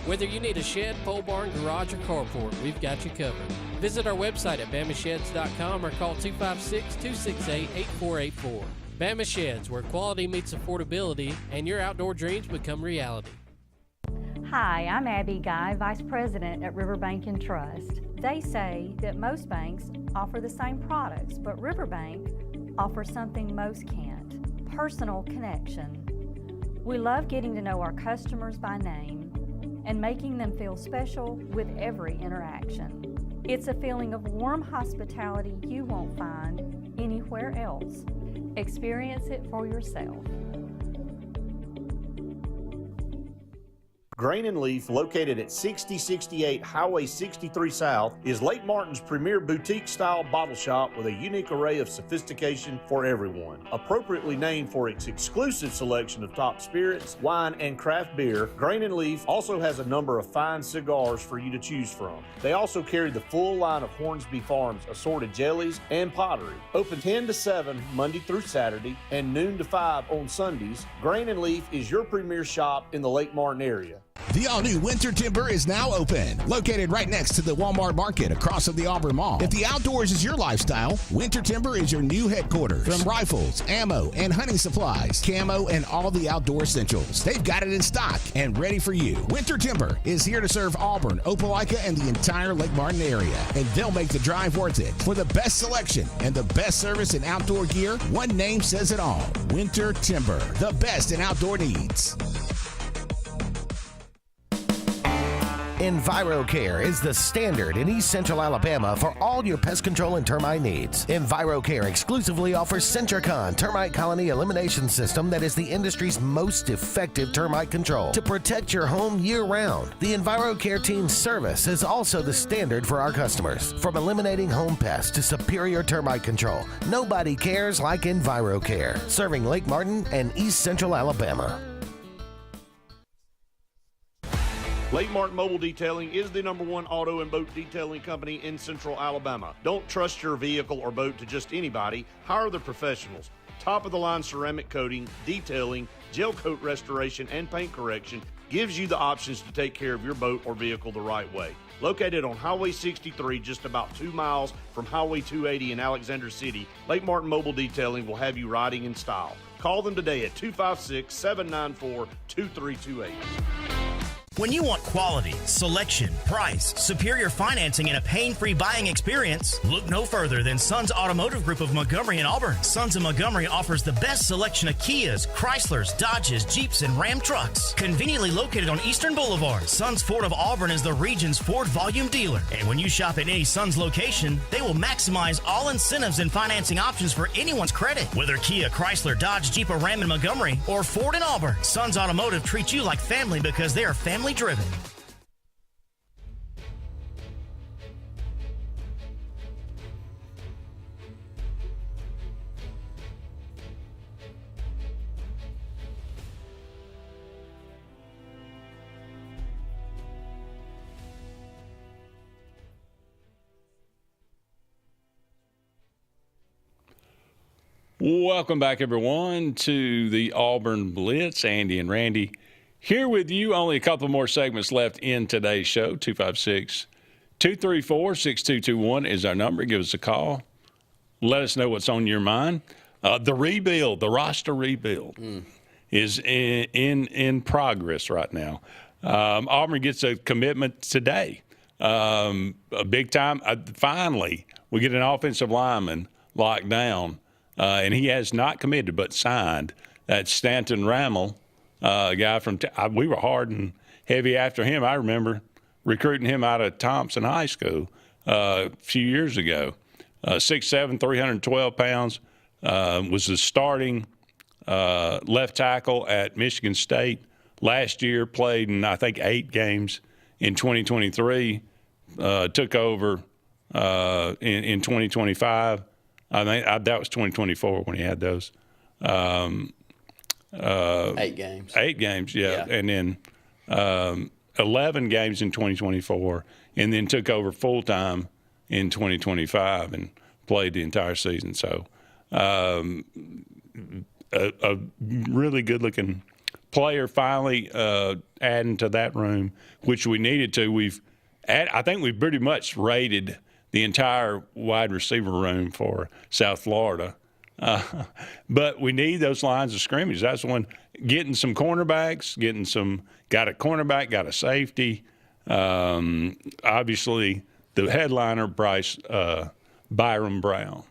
Speaker 6: Whether you need a shed, pole barn, garage, or carport, we've got you covered. Visit our website at BamaSheds.com or call 256-268-8484. Bama Sheds, where quality meets affordability and your outdoor dreams become reality.
Speaker 21: Hi, I'm Abby Guy, Vice President at Riverbank and Trust. They say that most banks offer the same products, but Riverbank offers something most can't: personal connection. We love getting to know our customers by name and making them feel special with every interaction. It's a feeling of warm hospitality you won't find anywhere else. Experience it for yourself.
Speaker 9: Grain and Leaf, located at 6068 Highway 63 South, is Lake Martin's premier boutique-style bottle shop with a unique array of sophistication for everyone. Appropriately named for its exclusive selection of top spirits, wine, and craft beer, Grain and Leaf also has a number of fine cigars for you to choose from. They also carry the full line of Hornsby Farms assorted jellies and pottery. Open 10 to 7 Monday through Saturday and noon to 5 on Sundays, Grain and Leaf is your premier shop in the Lake Martin area.
Speaker 1: The all-new Winter Timber is now open. Located right next to the Walmart Market across from the Auburn Mall. If the outdoors is your lifestyle, Winter Timber is your new headquarters. From rifles, ammo, and hunting supplies, camo, and all the outdoor essentials, they've got it in stock and ready for you. Winter Timber is here to serve Auburn, Opelika, and the entire Lake Martin area, and they'll make the drive worth it. For the best selection and the best service in outdoor gear, one name says it all. Winter Timber, the best in outdoor needs.
Speaker 7: EnviroCare is the standard in East Central Alabama for all your pest control and termite needs. EnviroCare exclusively offers Centricon termite colony elimination system that is the industry's most effective termite control to protect your home year-round. The EnviroCare team's service is also the standard for our customers. From eliminating home pests to superior termite control, nobody cares like EnviroCare, serving Lake Martin and East Central Alabama.
Speaker 9: Lake Martin Mobile Detailing is the #1 auto and boat detailing company in Central Alabama. Don't trust your vehicle or boat to just anybody. Hire the professionals. Top-of-the-line ceramic coating, detailing, gel coat restoration, and paint correction gives you the options to take care of your boat or vehicle the right way. Located on Highway 63, just about 2 miles from Highway 280 in Alexander City, Lake Martin Mobile Detailing will have you riding in style. Call them today at 256-794-2328.
Speaker 22: When you want quality, selection, price, superior financing, and a pain-free buying experience, look no further than Sons Automotive Group of Montgomery and Auburn. Sons of Montgomery offers the best selection of Kias, Chryslers, Dodges, Jeeps, and Ram trucks. Conveniently located on Eastern Boulevard, Sons Ford of Auburn is the region's Ford volume dealer. And when you shop at any Sons location, they will maximize all incentives and financing options for anyone's credit. Whether Kia, Chrysler, Dodge, Jeep, or Ram in Montgomery, or Ford in Auburn, Sons Automotive treats you like family because they are family driven.
Speaker 2: Welcome back, everyone, to the Auburn Blitz. Andy and Randy here with you. Only a couple more segments left in today's show. 256-234-6221 is our number. Give us a call. Let us know what's on your mind. The rebuild, the roster rebuild is in progress right now. Auburn gets a commitment today. A big time. Finally, we get an offensive lineman locked down. And he has not committed but signed. That's Stanton Rammel, a guy from we were hard and heavy after him. I remember recruiting him out of Thompson High School a few years ago. 6'7", 312 pounds, was the starting left tackle at Michigan State. Last year played in, I think, 8 games in 2023. Took over in 2025. I think that was 2024 when he had those.
Speaker 3: 8 games.
Speaker 2: 8 games, yeah. And then 11 games in 2024, and then took over full-time in 2025 and played the entire season. So a really good-looking player finally adding to that room, which we needed to. I think we've pretty much rated the entire wide receiver room for South Florida. But we need those lines of scrimmage. That's one, getting some cornerbacks, got a cornerback, got a safety. Obviously, the headliner, Byron Brown.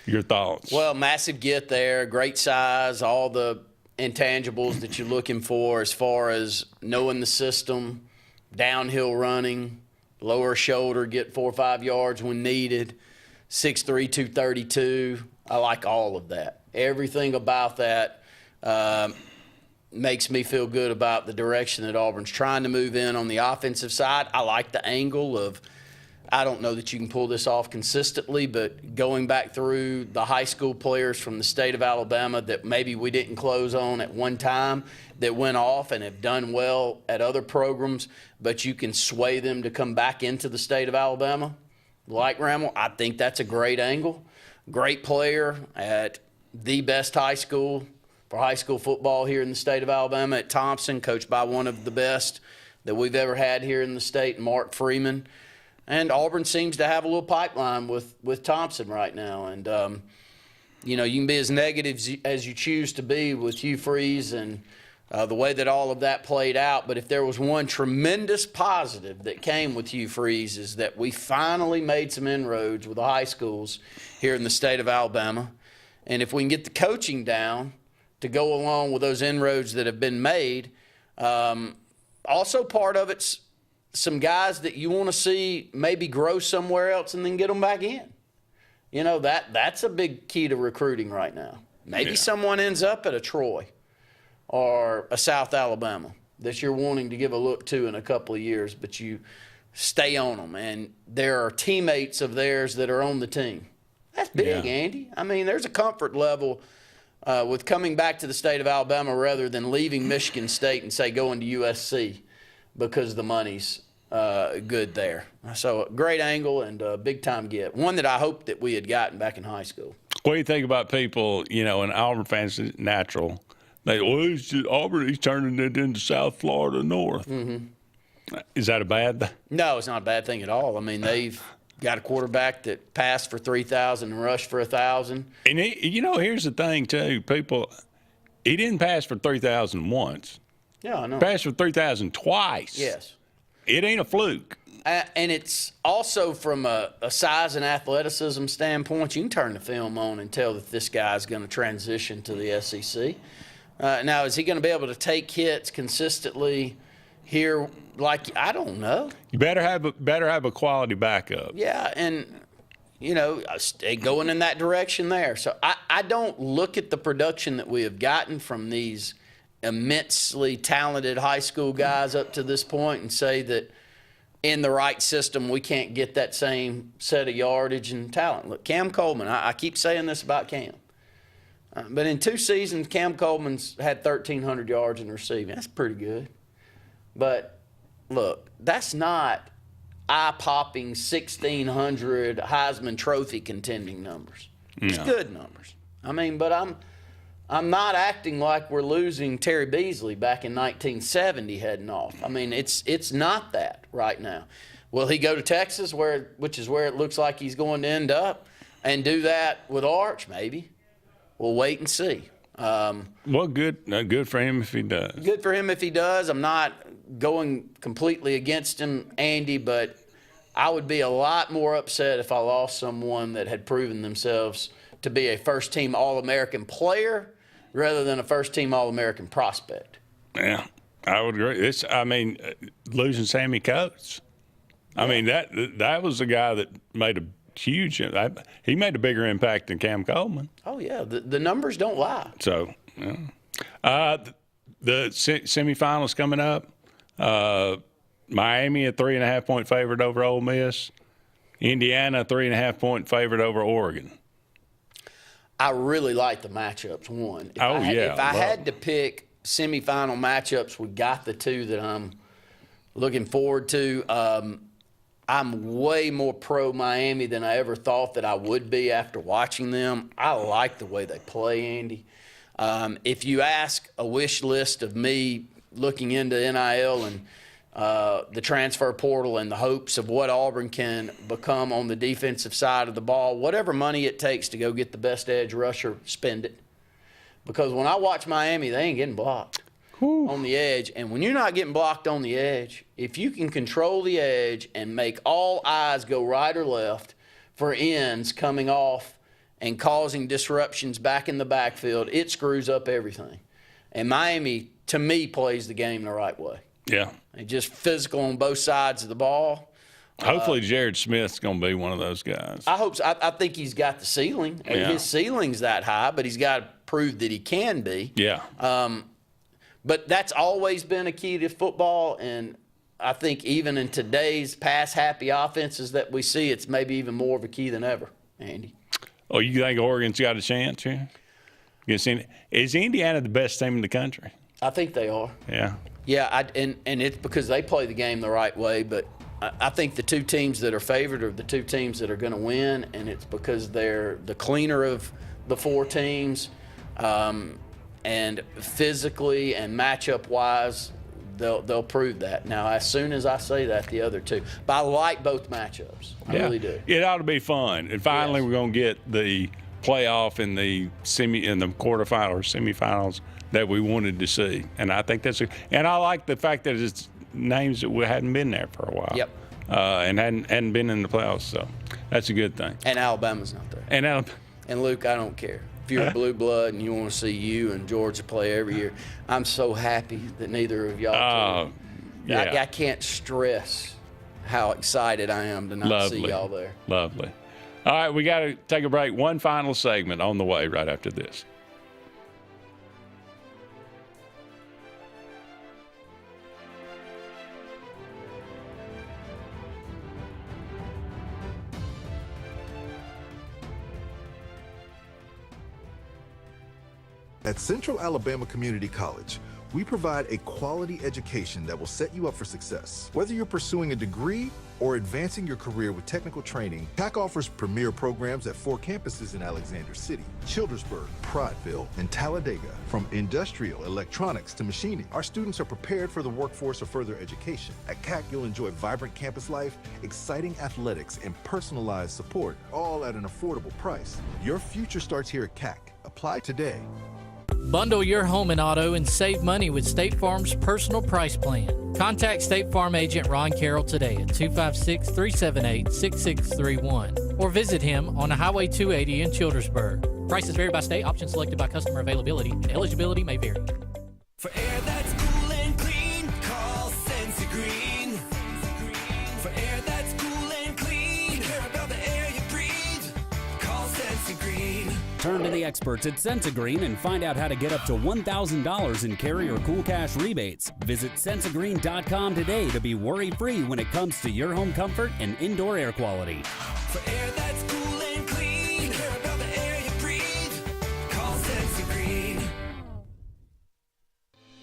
Speaker 2: Your thoughts?
Speaker 3: Well, massive get there, great size, all the intangibles that you're looking for as far as knowing the system, downhill running, lower shoulder, get 4 or 5 yards when needed, 6'3", 232. I like all of that. Everything about that makes me feel good about the direction that Auburn's trying to move in on the offensive side. I like the angle of, I don't know that you can pull this off consistently, but going back through the high school players from the state of Alabama that maybe we didn't close on at one time that went off and have done well at other programs, but you can sway them to come back into the state of Alabama, like Rammel. I think that's a great angle. Great player at the best high school for high school football here in the state of Alabama at Thompson, coached by one of the best that we've ever had here in the state, Mark Freeman. And Auburn seems to have a little pipeline with Thompson right now. And, you can be as negative as you choose to be with Hugh Freeze and the way that all of that played out. But if there was one tremendous positive that came with Hugh Freeze is that we finally made some inroads with the high schools here in the state of Alabama. And if we can get the coaching down to go along with those inroads that have been made, also part of it's some guys that you want to see maybe grow somewhere else and then get them back in. That's a big key to recruiting right now. Maybe someone ends up at a Troy or a South Alabama that you're wanting to give a look to in a couple of years, but you stay on them. And there are teammates of theirs that are on the team. That's big, Andy. I mean, there's a comfort level with coming back to the state of Alabama rather than leaving Michigan State and, say, going to USC because the money's good there. So a great angle and a big-time get. One that I hoped that we had gotten back in high school.
Speaker 2: What do you think about people, and Auburn fans, natural, it's just Auburn, he's turning it into South Florida North. Mm-hmm. Is that a bad thing?
Speaker 3: No, it's not a bad thing at all. I mean, they've got a quarterback that passed for 3,000 and rushed for 1,000.
Speaker 2: And, here's the thing, too. He didn't pass for 3,000 once.
Speaker 3: Yeah, I know.
Speaker 2: He passed for 3,000 twice.
Speaker 3: Yes.
Speaker 2: It ain't a fluke.
Speaker 3: And it's also from a size and athleticism standpoint, you can turn the film on and tell that this guy's going to transition to the SEC. Now, is he going to be able to take hits consistently here? I don't know.
Speaker 2: You better have a quality backup.
Speaker 3: Yeah, and going in that direction there. So I don't look at the production that we have gotten from these immensely talented high school guys up to this point and say that in the right system we can't get that same set of yardage and talent. Look, Cam Coleman, I keep saying this about Cam. But in 2 seasons, Cam Coleman's had 1,300 yards in receiving. That's pretty good. But, look, that's not eye-popping 1,600 Heisman Trophy contending numbers. It's good numbers. I mean, but I'm not acting like we're losing Terry Beasley back in 1970 heading off. I mean, it's not that right now. Will he go to Texas, which is where it looks like he's going to end up, and do that with Arch? Maybe. We'll wait and see.
Speaker 2: Well, good for him if he does.
Speaker 3: Good for him if he does. I'm not going completely against him, Andy, but I would be a lot more upset if I lost someone that had proven themselves to be a first-team All-American player rather than a first-team All-American prospect.
Speaker 2: Yeah, I would agree. Losing Sammy Coates. I mean, that was a guy that made a huge – he made a bigger impact than Cam Coleman.
Speaker 3: Oh, yeah. The numbers don't lie.
Speaker 2: So, the semifinals coming up. Miami a 3.5-point favorite over Ole Miss. Indiana 3.5-point favorite over Oregon.
Speaker 3: I really like the matchups. If I had to pick semifinal matchups, we got the two that I'm looking forward to. I'm way more pro Miami than I ever thought that I would be after watching them. I like the way they play, Andy. If you ask a wish list of me looking into NIL and the transfer portal and the hopes of what Auburn can become on the defensive side of the ball, whatever money it takes to go get the best edge rusher, spend it. Because when I watch Miami, they ain't getting blocked on the edge. And when you're not getting blocked on the edge, if you can control the edge and make all eyes go right or left for ends coming off and causing disruptions back in the backfield, it screws up everything. And Miami, to me, plays the game the right way.
Speaker 2: Yeah.
Speaker 3: And just physical on both sides of the ball.
Speaker 2: Hopefully Jared Smith's going to be one of those guys.
Speaker 3: I hope so. I think he's got the ceiling.
Speaker 2: Yeah.
Speaker 3: His ceiling's that high, but he's got to prove that he can be.
Speaker 2: Yeah.
Speaker 3: But that's always been a key to football, and I think even in today's pass-happy offenses that we see, it's maybe even more of a key than ever, Andy.
Speaker 2: Oh, you think Oregon's got a chance here? Is Indiana the best team in the country?
Speaker 3: I think they are.
Speaker 2: Yeah.
Speaker 3: Yeah, and it's because they play the game the right way, but I think the two teams that are favored are the two teams that are going to win, and it's because they're the cleaner of the four teams. And And physically and matchup-wise, they'll prove that. Now, as soon as I say that, the other two. But I like both matchups. I really do.
Speaker 2: It ought to be fun. And finally, we're going to get the playoff in the quarterfinal or semifinals that we wanted to see. And I think and I like the fact that it's names that we hadn't been there for a while.
Speaker 3: Yep.
Speaker 2: And hadn't been in the playoffs, so that's a good thing.
Speaker 3: And Alabama's not there. And Luke, I don't care. If you're a blue blood and you want to see you and Georgia play every year, I'm so happy that neither of y'all I can't stress how excited I am to not see y'all there.
Speaker 2: Lovely. All right, we got to take a break. One final segment on the way right after this.
Speaker 15: At Central Alabama Community College, we provide a quality education that will set you up for success. Whether you're pursuing a degree or advancing your career with technical training, TAC offers premier programs at 4 campuses in Alexander City, Childersburg, Prattville, and Talladega. From industrial, electronics to machining, our students are prepared for the workforce or further education. At CAC, you'll enjoy vibrant campus life, exciting athletics, and personalized support, all at an affordable price. Your future starts here at CAC. Apply today.
Speaker 6: Bundle your home and auto and save money with State Farm's personal price plan. Contact State Farm agent Ron Carroll today at 256-378-6631 or visit him on Highway 280 in Childersburg. Prices vary by state, options selected by customer availability, and eligibility may vary.
Speaker 5: For air that's cool and clean, call Sense Green. For air that's cool and clean, care about the air you breathe, call Sense Green.
Speaker 14: Turn to the experts at Sensagreen and find out how to get up to $1,000 in carrier cool cash rebates. Visit Sensagreen.com today to be worry-free when it comes to your home comfort and indoor air quality.
Speaker 5: For air that's cool and clean, care about the air you breathe, call Sensagreen.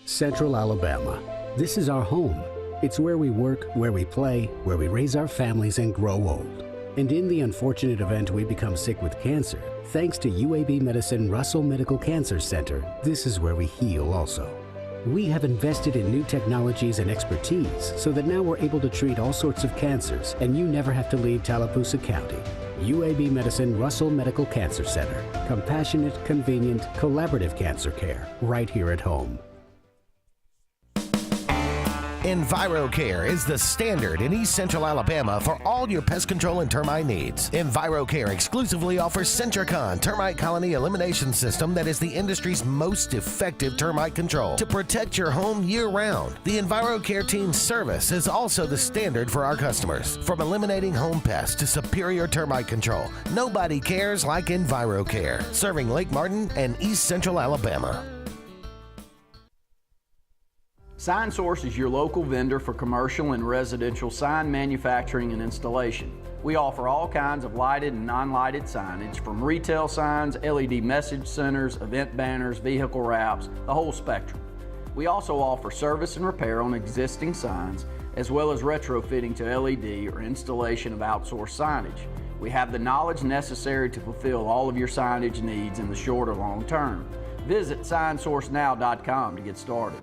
Speaker 4: Central Alabama. This is our home. It's where we work, where we play, where we raise our families and grow old. And in the unfortunate event we become sick with cancer, thanks to UAB Medicine Russell Medical Cancer Center, this is where we heal also. We have invested in new technologies and expertise so that now we're able to treat all sorts of cancers and you never have to leave Tallapoosa County. UAB Medicine Russell Medical Cancer Center. Compassionate, convenient, collaborative cancer care right here at home.
Speaker 7: EnviroCare is the standard in East Central Alabama for all your pest control and termite needs. EnviroCare exclusively offers Centricon termite colony elimination system that is the industry's most effective termite control to protect your home year-round. The EnviroCare team's service is also the standard for our customers. From eliminating home pests to superior termite control, nobody cares like EnviroCare, serving Lake Martin and East Central Alabama.
Speaker 3: Sign Source is your local vendor for commercial and residential sign manufacturing and installation. We offer all kinds of lighted and non-lighted signage, from retail signs, LED message centers, event banners, vehicle wraps, the whole spectrum. We also offer service and repair on existing signs, as well as retrofitting to LED or installation of outsourced signage. We have the knowledge necessary to fulfill all of your signage needs in the short or long term. Visit signsourcenow.com to get started.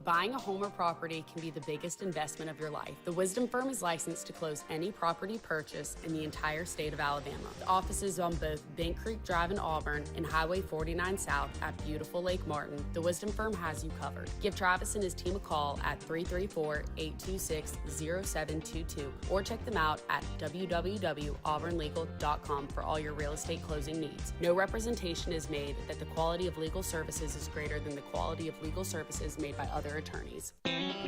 Speaker 11: Buying a home or property can be the biggest investment of your life. The Wisdom Firm is licensed to close any property purchase in the entire state of Alabama. The offices on both Bent Creek Drive in Auburn and Highway 49 South at beautiful Lake Martin. The Wisdom Firm has you covered. Give Travis and his team a call at 334-826-0722 or check them out at www.auburnlegal.com for all your real estate closing needs. No representation is made that the quality of legal services is greater than the quality of legal services made by other attorneys.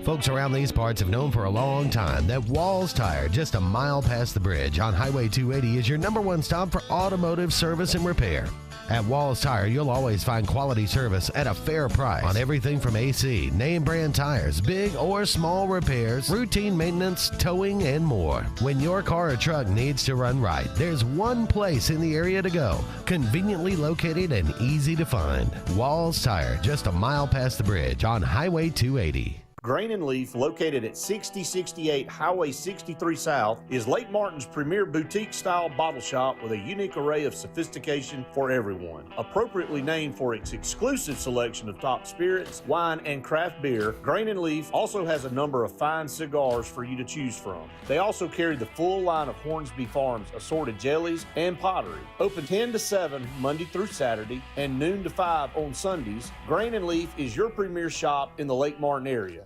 Speaker 7: Folks around these parts have known for a long time that Walls Tire, just a mile past the bridge on Highway 280, is your #1 stop for automotive service and repair. At Walls Tire, you'll always find quality service at a fair price on everything from AC, name brand tires, big or small repairs, routine maintenance, towing, and more. When your car or truck needs to run right, there's one place in the area to go, conveniently located and easy to find. Walls Tire, just a mile past the bridge on Highway 280.
Speaker 9: Grain and Leaf, located at 6068 Highway 63 South, is Lake Martin's premier boutique-style bottle shop with a unique array of sophistication for everyone. Appropriately named for its exclusive selection of top spirits, wine, and craft beer, Grain and Leaf also has a number of fine cigars for you to choose from. They also carry the full line of Hornsby Farms assorted jellies and pottery. Open 10 to 7 Monday through Saturday and noon to 5 on Sundays, Grain and Leaf is your premier shop in the Lake Martin area.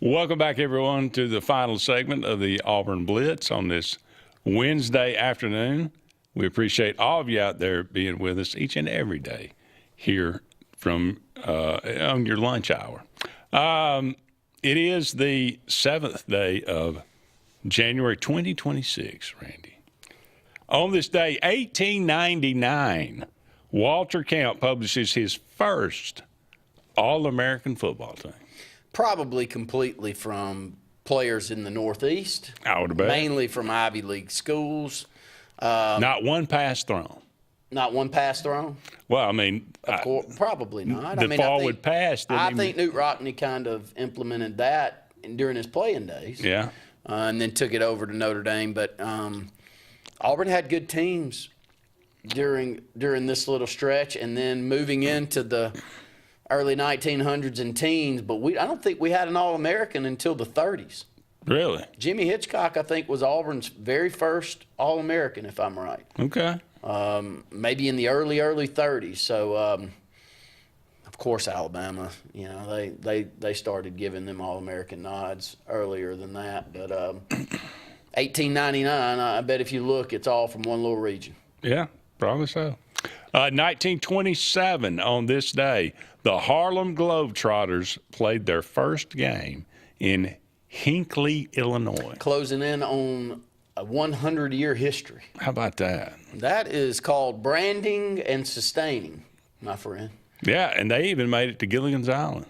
Speaker 2: Welcome back, everyone, to the final segment of the Auburn Blitz on this Wednesday afternoon. We appreciate all of you out there being with us each and every day here from on your lunch hour. It is the 7th day of January 2026, Randy. On this day, 1899, Walter Camp publishes his first All-American football team.
Speaker 3: Probably completely from players in the Northeast.
Speaker 2: I would bet.
Speaker 3: Mainly from Ivy League schools.
Speaker 2: Not one pass thrown.
Speaker 3: Not one pass thrown?
Speaker 2: Well, I mean,
Speaker 3: of course, probably not.
Speaker 2: The forward pass.
Speaker 3: I think Newt Rockne kind of implemented that during his playing days.
Speaker 2: Yeah.
Speaker 3: And then took it over to Notre Dame. But Auburn had good teams during this little stretch, and then moving into the early 1900s and teens, but I don't think we had an All-American until the 30s.
Speaker 2: Really?
Speaker 3: Jimmy Hitchcock, I think, was Auburn's very first All-American, if I'm right.
Speaker 2: Okay.
Speaker 3: Maybe in the early 30s. So, of course, Alabama, you know, they started giving them All-American nods earlier than that. But 1899, I bet if you look, it's all from one little region.
Speaker 2: Yeah, probably so. 1927, on this day, the Harlem Globetrotters played their first game in Hinckley, Illinois.
Speaker 3: Closing in on a 100-year history.
Speaker 2: How about that?
Speaker 3: That is called branding and sustaining, my friend.
Speaker 2: Yeah, and they even made it to Gilligan's Island.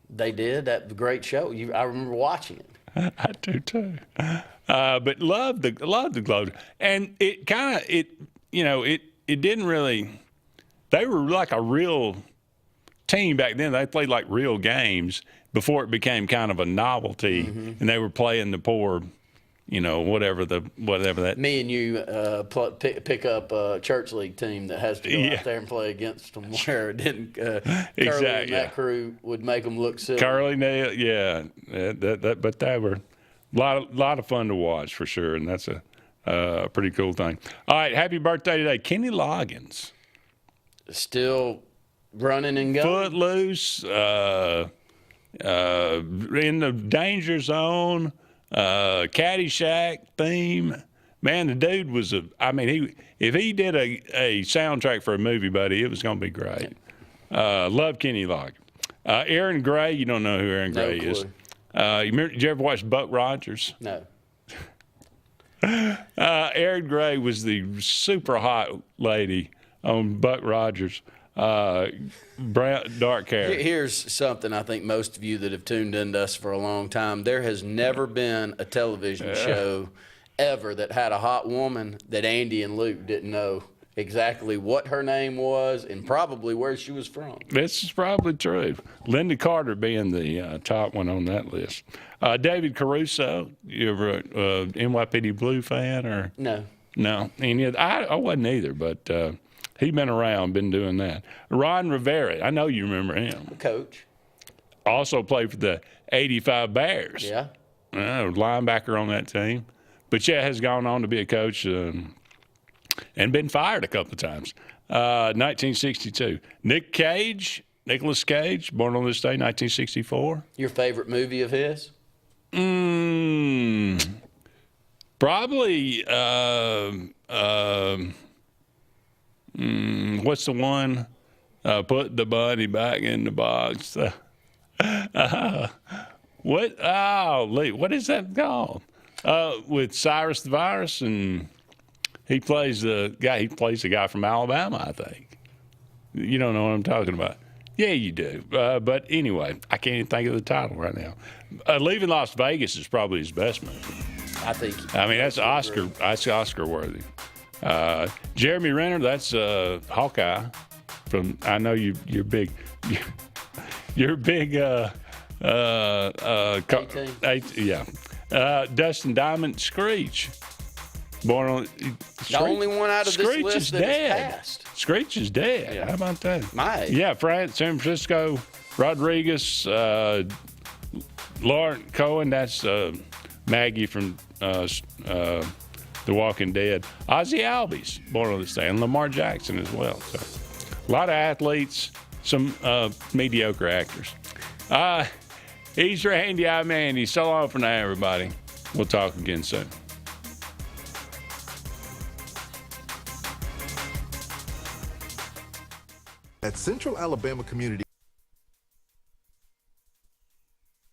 Speaker 3: They did. That was a great show. I remember watching it.
Speaker 2: I do too. But love the Globe, and it kind of it didn't really. They were like a real team back then. They played like real games before it became kind of a novelty, and they were playing the poor, whatever that.
Speaker 3: Me and you pick up a church league team that has to go out there and play against them, where it didn't.
Speaker 2: Exactly.
Speaker 3: Curly and that crew would make them look silly.
Speaker 2: Curly, yeah. But they were a lot of fun to watch for sure, and that's a pretty cool thing. All right, happy birthday today, Kenny Loggins.
Speaker 3: Still running and going.
Speaker 2: Footloose, in the danger zone, Caddyshack theme. Man, the dude was if he did a soundtrack for a movie, buddy, it was going to be great. Love Kenny Loggins. Aaron Gray, you don't know who Aaron Gray is. Did you ever watch Buck Rogers?
Speaker 3: No.
Speaker 2: Aaron Gray was the super hot lady on Buck Rogers. Brown, dark hair.
Speaker 3: Here's something I think most of you that have tuned into us for a long time, there has never been a television show ever that had a hot woman that Andy and Luke didn't know exactly what her name was and probably where she was from.
Speaker 2: This is probably true. Linda Carter being the top one on that list. David Caruso, you ever a NYPD Blue fan? Or
Speaker 3: No.
Speaker 2: No. I wasn't either, but he'd been around, been doing that. Ron Rivera, I know you remember him.
Speaker 3: Coach.
Speaker 2: Also played for the 85 Bears.
Speaker 3: Yeah.
Speaker 2: Linebacker on that team. But, has gone on to be a coach and been fired a couple of times. 1962. Nicolas Cage, born on this day, 1964.
Speaker 3: Your favorite movie of his?
Speaker 2: Probably, what's the one? Put the bunny back in the box. What is that called? With Cyrus the Virus, and He plays the guy from Alabama, I think. You don't know what I'm talking about. Yeah, you do. But anyway, I can't even think of the title right now. Leaving Las Vegas is probably his best movie.
Speaker 3: I think.
Speaker 2: I mean, that's Oscar. That's Oscar worthy. Jeremy Renner, that's Hawkeye. From I know you're big. You're big. Dustin Diamond, Screech. Born on
Speaker 3: the only one out of this
Speaker 2: Screech
Speaker 3: list
Speaker 2: is
Speaker 3: that
Speaker 2: dead.
Speaker 3: is passed.
Speaker 2: Screech is dead.
Speaker 3: Yeah.
Speaker 2: How about that?
Speaker 3: My age.
Speaker 2: Yeah, San Francisco, Rodriguez, Lauren Cohen. That's Maggie from The Walking Dead. Ozzy Albies, born on this day, and Lamar Jackson as well. So, a lot of athletes, some mediocre actors. He's Randy. I'm Andy. So long for now, everybody. We'll talk again soon.
Speaker 15: At Central Alabama Community